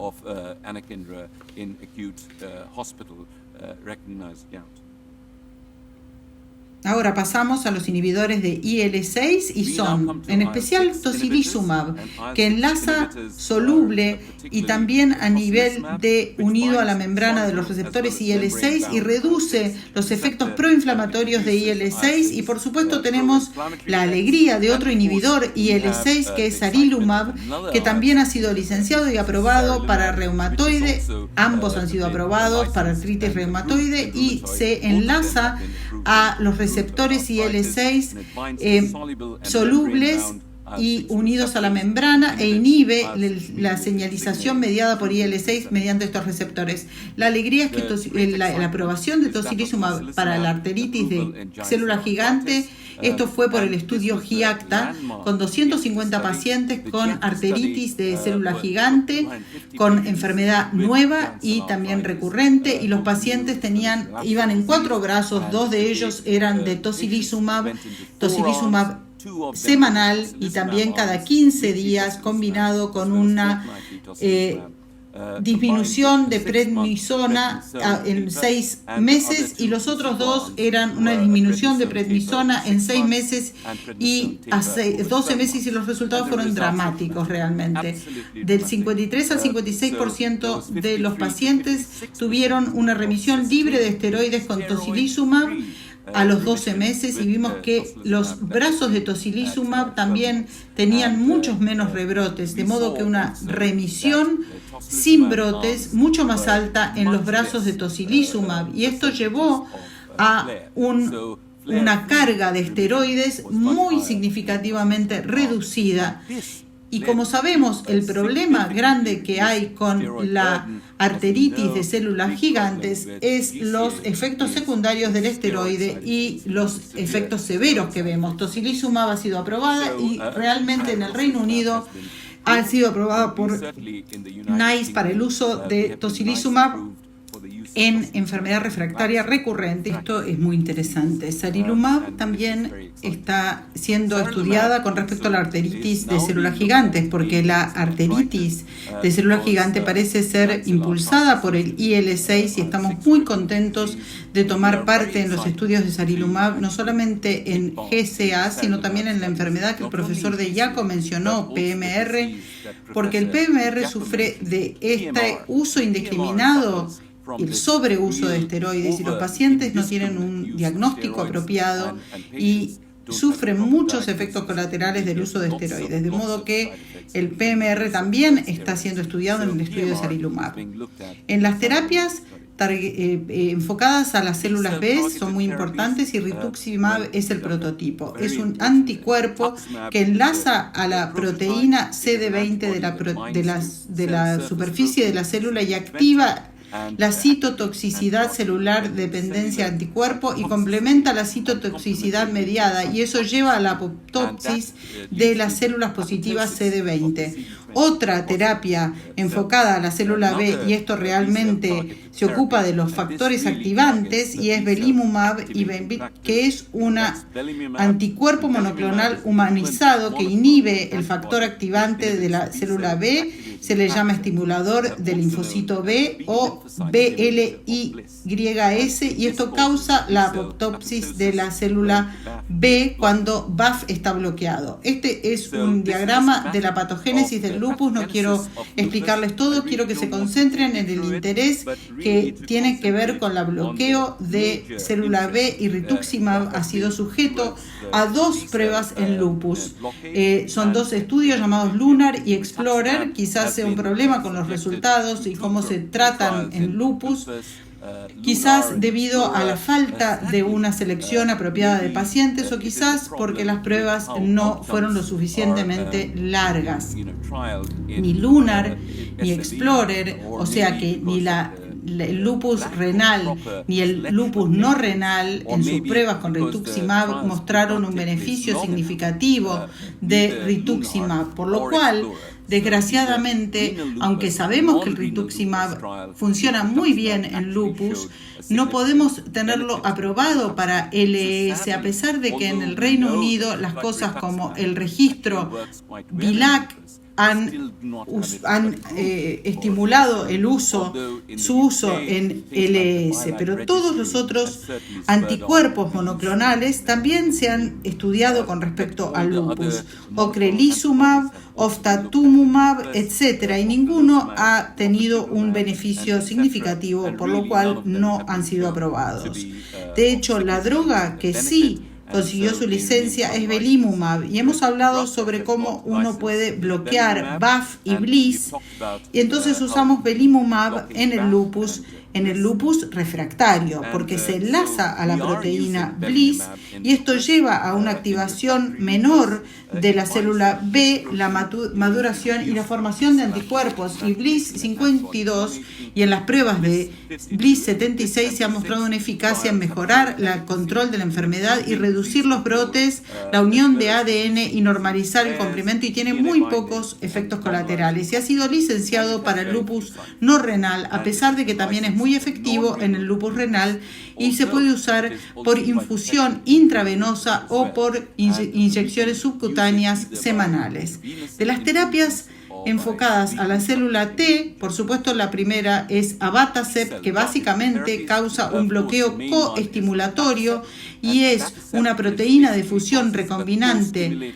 Speaker 10: Ahora pasamos a los inhibidores de IL-6 y son, en especial, tocilizumab, que enlaza soluble y también a nivel de unido a la membrana de los receptores IL-6 y reduce los efectos proinflamatorios de IL-6. Y por supuesto tenemos la alegría de otro inhibidor IL-6 que es sarilumab, que también ha sido licenciado y aprobado para reumatoide. Ambos han sido aprobados para artritis reumatoide y se enlaza a los receptores IL-6 solubles y unidos a la membrana e inhibe la señalización mediada por IL-6 mediante estos receptores. La alegría es que la aprobación de tocilizumab para la arteritis de célula gigante, esto fue por el estudio GIACTA, con 250 pacientes con arteritis de célula gigante, con enfermedad nueva y también recurrente, y los pacientes iban en 4 brazos, 2 de ellos eran de tocilizumab semanal y también cada 15 días combinado con una disminución de prednisona en 6 meses, y los otros 2 eran una disminución de prednisona en 6 meses y a 12 meses, y los resultados fueron dramáticos realmente. Del 53 al 56% de los pacientes tuvieron una remisión libre de esteroides con tocilizumab a los 12 meses, y vimos que los brazos de tocilizumab también tenían muchos menos rebrotes, de modo que una remisión sin brotes mucho más alta en los brazos de tocilizumab, y esto llevó a una carga de esteroides muy significativamente reducida. Y como sabemos, el problema grande que hay con la arteritis de células gigantes es los efectos secundarios del esteroide y los efectos severos que vemos. Tocilizumab ha sido aprobada y realmente en el Reino Unido ha sido aprobada por NICE para el uso de tocilizumab en enfermedad refractaria recurrente. Esto es muy interesante. Sarilumab también está siendo estudiada con respecto a la arteritis de células gigantes, porque la arteritis de células gigantes parece ser impulsada por el IL-6 y estamos muy contentos de tomar parte en los estudios de sarilumab, no solamente en GCA, sino también en la enfermedad que el profesor de Jaco mencionó, PMR, porque el PMR sufre de este uso indiscriminado, el sobreuso de esteroides, y los pacientes no tienen un diagnóstico apropiado y sufren muchos efectos colaterales del uso de esteroides, de modo que el PMR también está siendo estudiado en el estudio de sarilumab. En las terapias enfocadas a las células B son muy importantes y rituximab es el prototipo. Es un anticuerpo que enlaza a la proteína CD20 de la superficie de la célula y activa la citotoxicidad celular dependencia anticuerpo y complementa la citotoxicidad mediada, y eso lleva a la apoptosis de las células positivas CD20. Otra terapia enfocada a la célula B, y esto realmente se ocupa de los factores activantes, y es belimumab, que es un anticuerpo monoclonal humanizado que inhibe el factor activante de la célula B. Se le llama estimulador del linfocito B o BLIYS, y esto causa la apoptosis de la célula B cuando BAFF está bloqueado. Este es un diagrama de la patogénesis del lupus. No quiero explicarles todo, quiero que se concentren en el interés que tiene que ver con el bloqueo de célula B, y rituximab ha sido sujeto a 2 pruebas en lupus. Son 2 estudios llamados Lunar y Explorer. Quizás sea un problema con los resultados y cómo se tratan en lupus, quizás debido a la falta de una selección apropiada de pacientes, o quizás porque las pruebas no fueron lo suficientemente largas. Ni Lunar ni Explorer, o sea que ni el lupus renal ni el lupus no renal en sus pruebas con rituximab mostraron un beneficio significativo de rituximab, por lo cual, desgraciadamente, aunque sabemos que el rituximab funciona muy bien en lupus, no podemos tenerlo aprobado para LES, a pesar de que en el Reino Unido las cosas como el registro BILAC han estimulado su uso en LES, pero todos los otros anticuerpos monoclonales también se han estudiado con respecto al lupus, ocrelizumab, oftatumumab, etc., y ninguno ha tenido un beneficio significativo, por lo cual no han sido aprobados. De hecho, la droga que sí consiguió su licencia es belimumab, y hemos hablado sobre cómo uno puede bloquear BAFF y BLyS, y entonces usamos belimumab en el lupus refractario, porque se enlaza a la proteína BLyS, y esto lleva a una activación menor de la célula B, la maduración y la formación de anticuerpos, y BLyS 52, y en las pruebas de BLyS 76 se ha mostrado una eficacia en mejorar el control de la enfermedad y reducir los brotes, la unión de ADN y normalizar el complemento, y tiene muy pocos efectos colaterales, y ha sido licenciado para el lupus no renal, a pesar de que también es muy efectivo en el lupus renal y se puede usar por infusión intravenosa o por inyecciones subcutáneas semanales. De las terapias enfocadas a la célula T, por supuesto la primera es abatacept, que básicamente causa un bloqueo coestimulatorio y es una proteína de fusión recombinante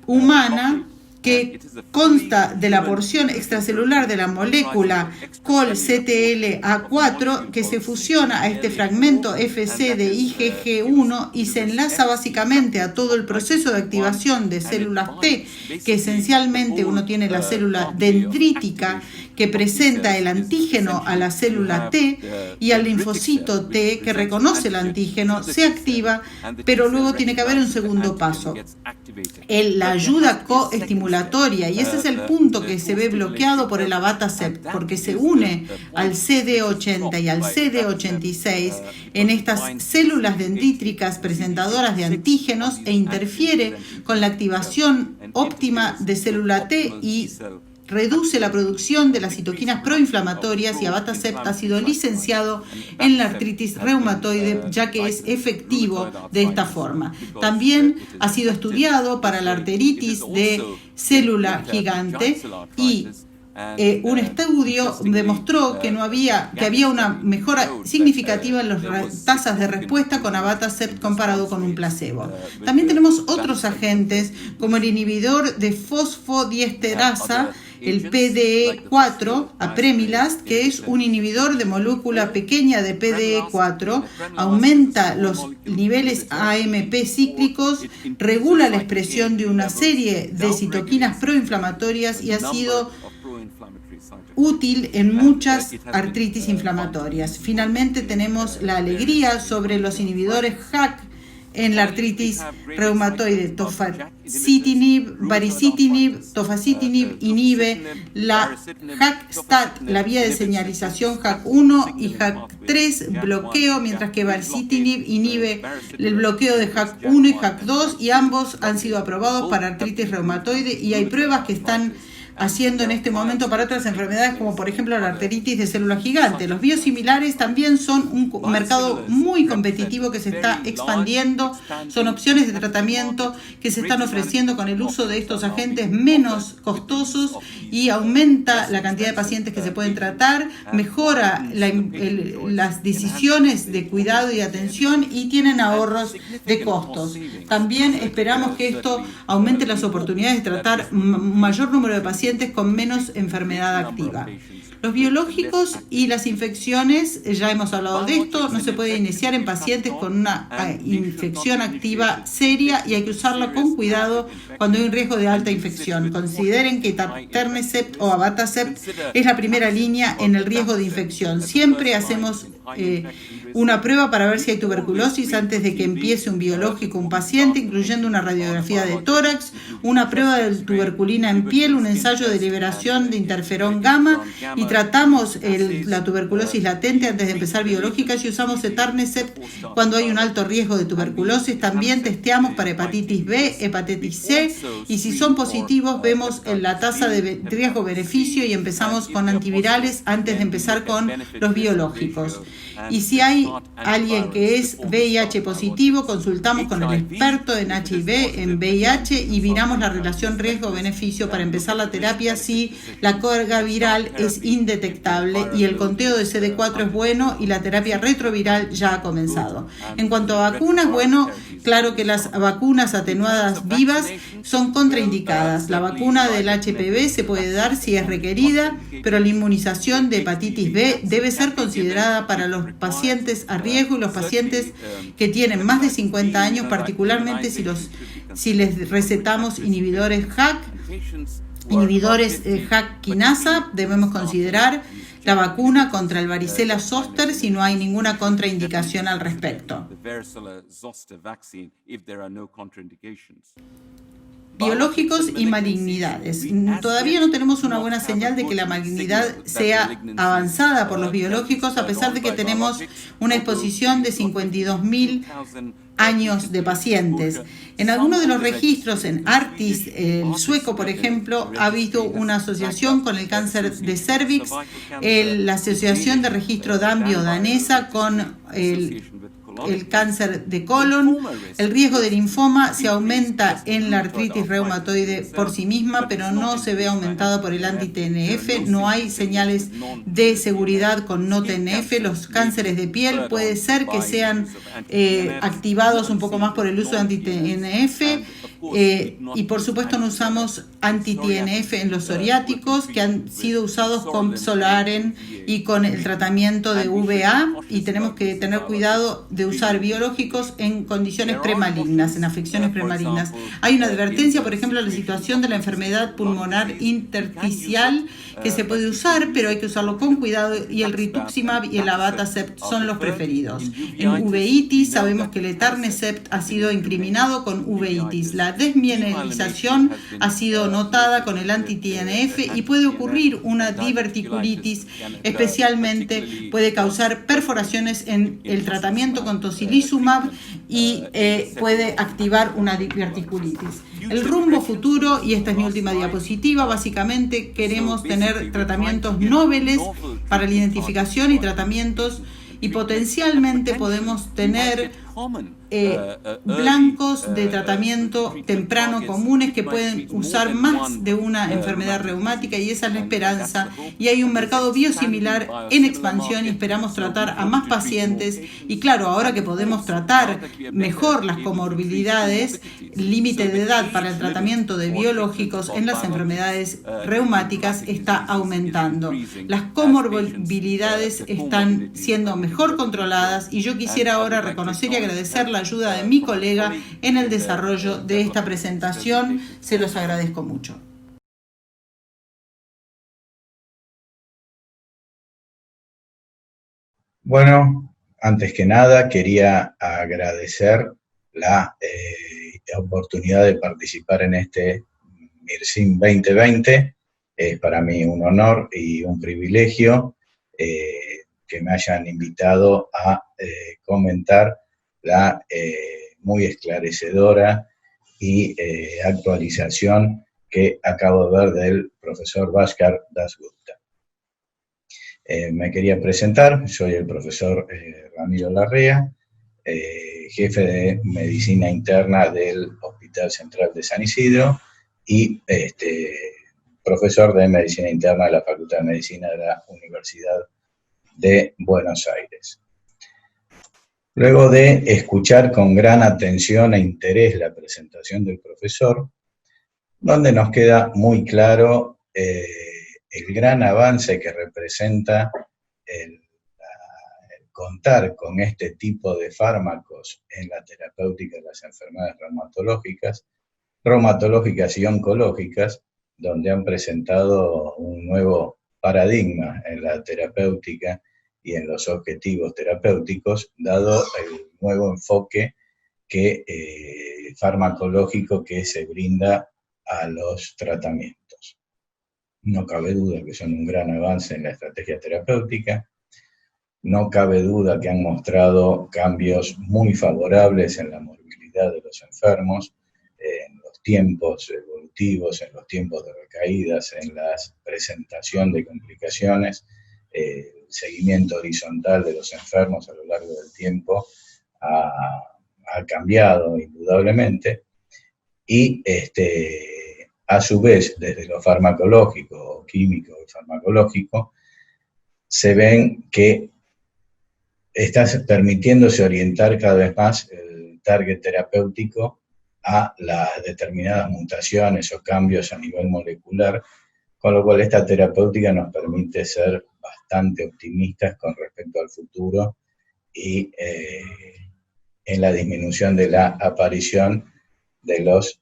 Speaker 10: humana que consta de la porción extracelular de la molécula COL-CTLA4 que se fusiona a este fragmento FC de IgG1 y se enlaza básicamente a todo el proceso de activación de células T, que esencialmente uno tiene la célula dendrítica que presenta el antígeno a la célula T, y al linfocito T que reconoce el antígeno se activa, pero luego tiene que haber un segundo paso, la ayuda coestimulatoria, y ese es el punto que se ve bloqueado por el abatacept, porque se une al CD80 y al CD86 en estas células dendríticas presentadoras de antígenos e interfiere con la activación óptima de célula T y reduce la producción de las citoquinas proinflamatorias y abatacept ha sido licenciado en la artritis reumatoide ya que es efectivo de esta forma. También ha sido estudiado para la arteritis de célula gigante y un estudio demostró que había una mejora significativa en las tasas de respuesta con abatacept comparado con un placebo. También tenemos otros agentes como el inhibidor de fosfodiesterasa, el PDE4, apremilast, que es un inhibidor de molécula pequeña de PDE4, aumenta los niveles AMP cíclicos, regula la expresión de una serie de citoquinas proinflamatorias y ha sido útil en muchas artritis inflamatorias. Finalmente tenemos la alegría sobre los inhibidores JAK en la artritis reumatoide. Tofacitinib, baricitinib, tofacitinib inhibe la JAK-STAT, la vía de señalización JAK1 y JAK3 bloqueo, mientras que baricitinib inhibe el bloqueo de JAK1 y JAK2 y ambos han sido aprobados para artritis reumatoide y hay pruebas que están haciendo en este momento para otras enfermedades como por ejemplo la arteritis de célula gigante. Los biosimilares también son un mercado muy competitivo que se está expandiendo, son opciones de tratamiento que se están ofreciendo con el uso de estos agentes menos costosos y aumenta la cantidad de pacientes que se pueden tratar, mejora las decisiones de cuidado y atención y tienen ahorros de costos. También esperamos que esto aumente las oportunidades de tratar un mayor número de pacientes con menos enfermedad activa. Los biológicos y las infecciones, ya hemos hablado de esto, no se puede iniciar en pacientes con una infección activa seria y hay que usarla con cuidado cuando hay un riesgo de alta infección. Consideren que etanercept o abatacept es la primera línea en el riesgo de infección. Siempre hacemos una prueba para ver si hay tuberculosis antes de que empiece un biológico un paciente, incluyendo una radiografía de tórax, una prueba de tuberculina en piel, un ensayo de liberación de interferón gamma y tratamos la tuberculosis latente antes de empezar biológicas y usamos etanercept cuando hay un alto riesgo de tuberculosis. También testeamos para hepatitis B, hepatitis C y si son positivos vemos la tasa de riesgo-beneficio y empezamos con antivirales antes de empezar con los biológicos. Y si hay alguien que es VIH positivo, consultamos con el experto en HIV, en VIH y miramos la relación riesgo-beneficio para empezar la terapia si la carga viral es indetectable y el conteo de CD4 es bueno y la terapia retroviral ya ha comenzado. En cuanto a vacunas, bueno, claro que las vacunas atenuadas vivas son contraindicadas. La vacuna del HPV se puede dar si es requerida, pero la inmunización de hepatitis B debe ser considerada para los pacientes a riesgo y los pacientes que tienen más de 50 años, particularmente si les recetamos inhibidores JAK, JAK quinasa, debemos considerar la vacuna contra el varicela zoster si no hay ninguna contraindicación al respecto. Biológicos y malignidades. Todavía no tenemos una buena señal de que la malignidad sea avanzada por los biológicos, a pesar de que tenemos una exposición de 52.000 años de pacientes. En algunos de los registros, en ARTIS, el sueco, por ejemplo, ha habido una asociación con el cáncer de cervix, la asociación de registro DAMBIO danesa con el cáncer de colon. El riesgo de linfoma se aumenta en la artritis reumatoide por sí misma, pero no se ve aumentado por el anti-TNF. No hay señales de seguridad con no TNF. Los cánceres de piel puede ser que sean activados un poco más por el uso de anti-TNF. Y por supuesto no usamos anti-TNF en los psoriáticos que han sido usados con Solaren y con el tratamiento de VA, y tenemos que tener cuidado de usar biológicos en condiciones premalignas, en afecciones premalignas. Hay una advertencia, por ejemplo, en la situación de la enfermedad pulmonar intersticial que se puede usar, pero hay que usarlo con cuidado, y el rituximab y el abatacept son los preferidos. En uveitis sabemos que el etanercept ha sido incriminado con uveitis. La desmielinización ha sido notada con el anti-TNF y puede ocurrir una diverticulitis, especialmente puede causar perforaciones en el tratamiento con tocilizumab y puede activar una diverticulitis. El rumbo futuro, y esta es mi última diapositiva, básicamente queremos tener tratamientos noveles para la identificación y tratamientos, y potencialmente podemos tener blancos de tratamiento temprano comunes que pueden usar más de una enfermedad reumática, y esa es la esperanza, y hay un mercado biosimilar en expansión y esperamos tratar a más pacientes, y claro, ahora que podemos tratar mejor las comorbilidades, el límite de edad para el tratamiento de biológicos en las enfermedades reumáticas está aumentando. Las comorbilidades están siendo mejor controladas, y yo quisiera ahora reconocer y agradecer la ayuda de mi colega en el desarrollo de esta presentación. Se los agradezco mucho.
Speaker 11: Bueno, antes que nada quería agradecer la oportunidad de participar en este MIRSIM 2020. Es para mí un honor y un privilegio que me hayan invitado a comentar la muy esclarecedora y actualización que acabo de ver del profesor Bhaskar Dasgupta. Me quería presentar, soy el profesor Ramiro Larrea, jefe de Medicina Interna del Hospital Central de San Isidro y profesor de Medicina Interna de la Facultad de Medicina de la Universidad de Buenos Aires. Luego de escuchar con gran atención e interés la presentación del profesor, donde nos queda muy claro el gran avance que representa el contar con este tipo de fármacos en la terapéutica de las enfermedades reumatológicas y oncológicas, donde han presentado un nuevo paradigma en la terapéutica y en los objetivos terapéuticos, dado el nuevo enfoque farmacológico que se brinda a los tratamientos. No cabe duda que son un gran avance en la estrategia terapéutica, no cabe duda que han mostrado cambios muy favorables en la morbilidad de los enfermos, en los tiempos evolutivos, en los tiempos de recaídas, en la presentación de complicaciones, el seguimiento horizontal de los enfermos a lo largo del tiempo ha cambiado indudablemente, y a su vez desde lo farmacológico, químico y farmacológico, se ven que está permitiéndose orientar cada vez más el target terapéutico a las determinadas mutaciones o cambios a nivel molecular, con lo cual esta terapéutica nos permite ser bastante optimistas con respecto al futuro y en la disminución de la aparición de los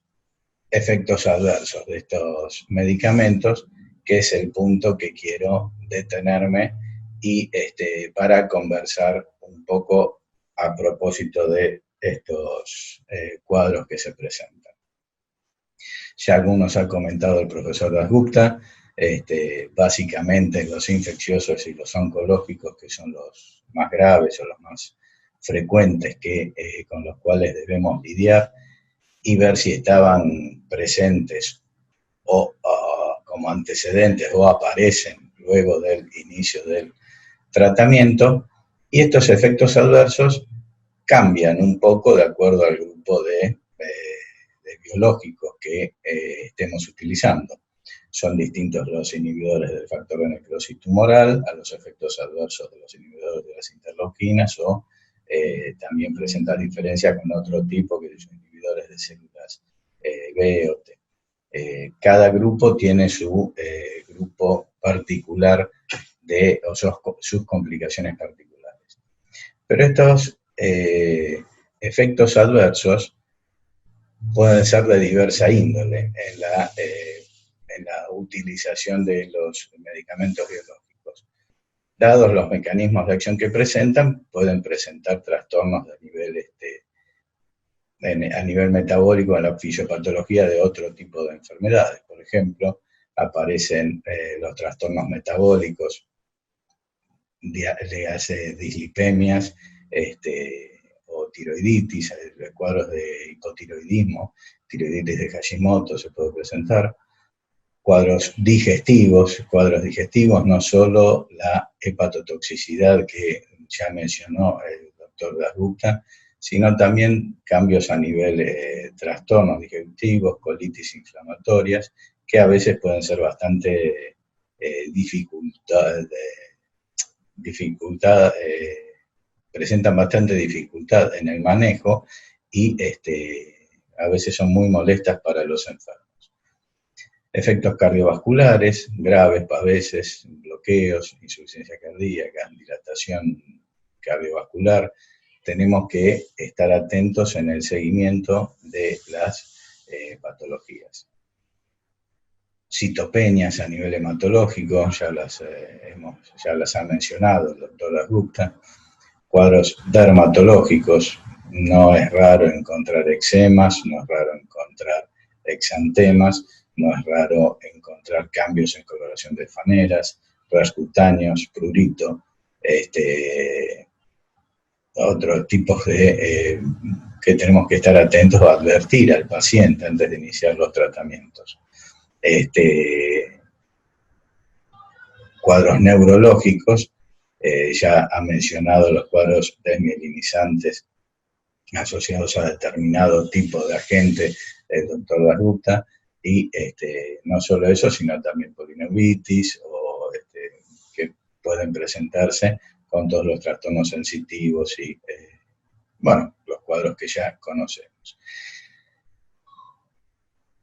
Speaker 11: efectos adversos de estos medicamentos, que es el punto que quiero detenerme y para conversar un poco a propósito de estos cuadros que se presentan. Ya algunos ha comentado el profesor Dasgupta, básicamente los infecciosos y los oncológicos, que son los más graves o los más frecuentes con los cuales debemos lidiar, y ver si estaban presentes o como antecedentes o aparecen luego del inicio del tratamiento, y estos efectos adversos cambian un poco de acuerdo al grupo de biológicos que estemos utilizando. Son distintos los inhibidores del factor de necrosis tumoral a los efectos adversos de los inhibidores de las interleuquinas, o también presenta diferencia con otro tipo que son inhibidores de células B o T. Cada grupo tiene su grupo particular o sus complicaciones particulares. Pero estos efectos adversos pueden ser de diversa índole en la utilización de los medicamentos biológicos. Dados los mecanismos de acción que presentan, pueden presentar trastornos de nivel a nivel metabólico en la fisiopatología de otro tipo de enfermedades. Por ejemplo, aparecen los trastornos metabólicos, dislipemias, o tiroiditis, cuadros de hipotiroidismo, tiroiditis de Hashimoto se puede presentar, cuadros digestivos no solo la hepatotoxicidad que ya mencionó el doctor Dasgupta, sino también cambios a nivel trastornos digestivos, colitis inflamatorias, que a veces pueden ser bastante presentan bastante dificultad en el manejo y a veces son muy molestas para los enfermos. Efectos cardiovasculares graves, a veces bloqueos, insuficiencia cardíaca, dilatación cardiovascular. Tenemos que estar atentos en el seguimiento de las patologías. Citopenias a nivel hematológico, ya las ha mencionado el doctor Dasgupta. Cuadros dermatológicos, no es raro encontrar eczemas, no es raro encontrar exantemas, no es raro encontrar cambios en coloración de faneras, ras cutáneos, prurito, otros tipos de que tenemos que estar atentos a advertir al paciente antes de iniciar los tratamientos. Cuadros neurológicos, ya ha mencionado los cuadros desmielinizantes asociados a determinado tipo de agente, el doctor Dasgupta, y no solo eso, sino también polineuritis, o que pueden presentarse con todos los trastornos sensitivos y, bueno, los cuadros que ya conocemos.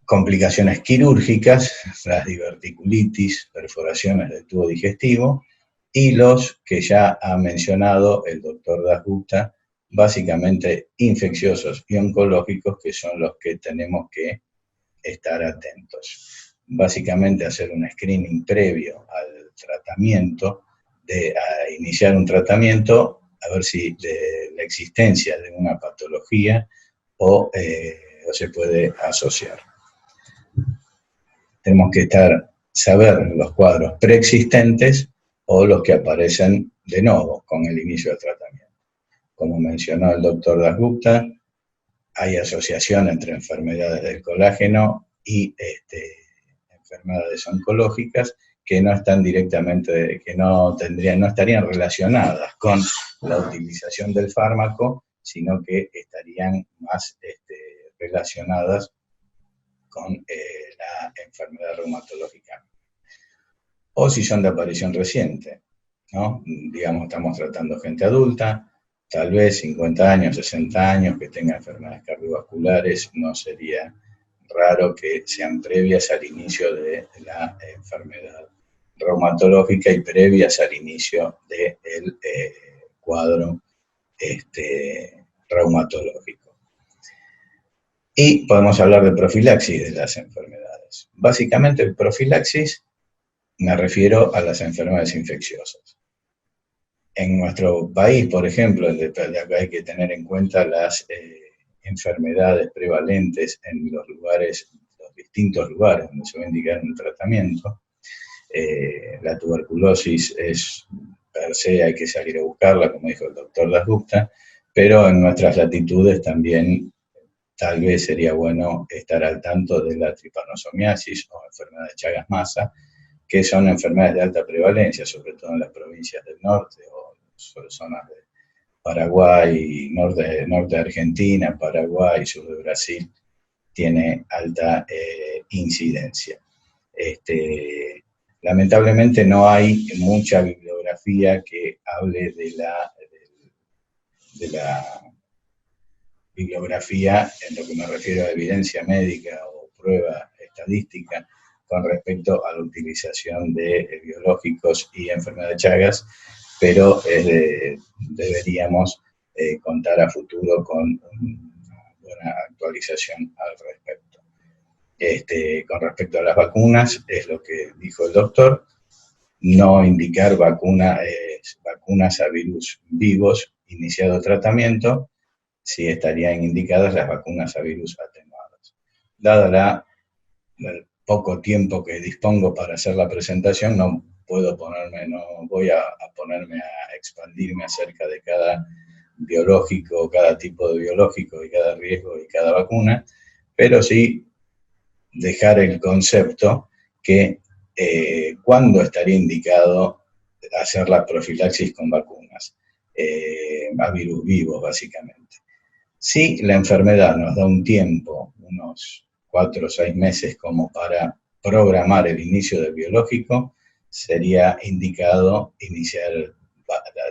Speaker 11: Complicaciones quirúrgicas, las diverticulitis, perforaciones del tubo digestivo, y los que ya ha mencionado el doctor Dasgupta, básicamente infecciosos y oncológicos, que son los que tenemos que estar atentos. Básicamente hacer un screening previo al tratamiento, a iniciar un tratamiento, a ver si de la existencia de una patología o se puede asociar. Tenemos que saber los cuadros preexistentes o los que aparecen de nuevo con el inicio del tratamiento. Como mencionó el doctor Dasgupta, hay asociación entre enfermedades del colágeno y enfermedades oncológicas que no están directamente, que no estarían relacionadas con la utilización del fármaco, sino que estarían más relacionadas con la enfermedad reumatológica. O si son de aparición reciente, ¿no? Digamos, estamos tratando gente adulta, tal vez 50 años, 60 años, que tenga enfermedades cardiovasculares, no sería raro que sean previas al inicio de la enfermedad reumatológica y previas al inicio del cuadro reumatológico. Y podemos hablar de profilaxis de las enfermedades. Básicamente, el profilaxis me refiero a las enfermedades infecciosas. En nuestro país, por ejemplo, acá hay que tener en cuenta las enfermedades prevalentes en los distintos lugares donde se va a indicar un tratamiento. La tuberculosis es, per se, hay que salir a buscarla, como dijo el doctor Dasgupta, pero en nuestras latitudes también tal vez sería bueno estar al tanto de la tripanosomiasis o enfermedad de Chagas-Massa, que son enfermedades de alta prevalencia, sobre todo en las provincias del norte o zonas de Paraguay, norte de Argentina, Paraguay, sur de Brasil, tiene alta incidencia. Lamentablemente no hay mucha bibliografía que hable de la bibliografía, en lo que me refiero a evidencia médica o prueba estadística, con respecto a la utilización de biológicos y enfermedad de Chagas, pero deberíamos contar a futuro con una buena actualización al respecto. Con respecto a las vacunas, es lo que dijo el doctor, no indicar vacunas a virus vivos iniciado tratamiento, sí estarían indicadas las vacunas a virus atenuados. Dada el poco tiempo que dispongo para hacer la presentación, no voy a ponerme a expandirme acerca de cada biológico, cada tipo de biológico y cada riesgo y cada vacuna, pero sí dejar el concepto que cuándo estaría indicado hacer la profilaxis con vacunas, a virus vivos básicamente. Si la enfermedad nos da un tiempo, unos 4 o 6 meses como para programar el inicio del biológico, sería indicado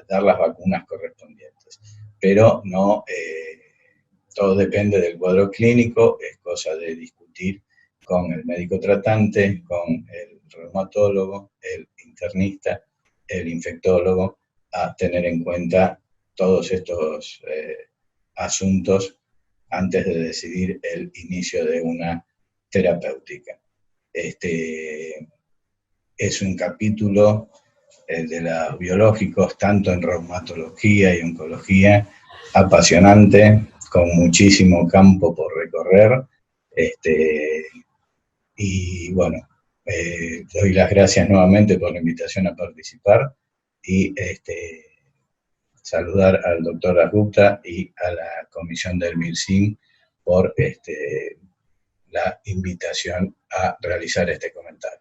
Speaker 11: dar las vacunas correspondientes. Pero no, todo depende del cuadro clínico, es cosa de discutir con el médico tratante, con el reumatólogo, el internista, el infectólogo, a tener en cuenta todos estos asuntos antes de decidir el inicio de una terapéutica. Es un capítulo de los biológicos, tanto en reumatología y oncología, apasionante, con muchísimo campo por recorrer. Y bueno, doy las gracias nuevamente por la invitación a participar y saludar al doctor Dasgupta y a la comisión del MIRSIM por la invitación a realizar este comentario.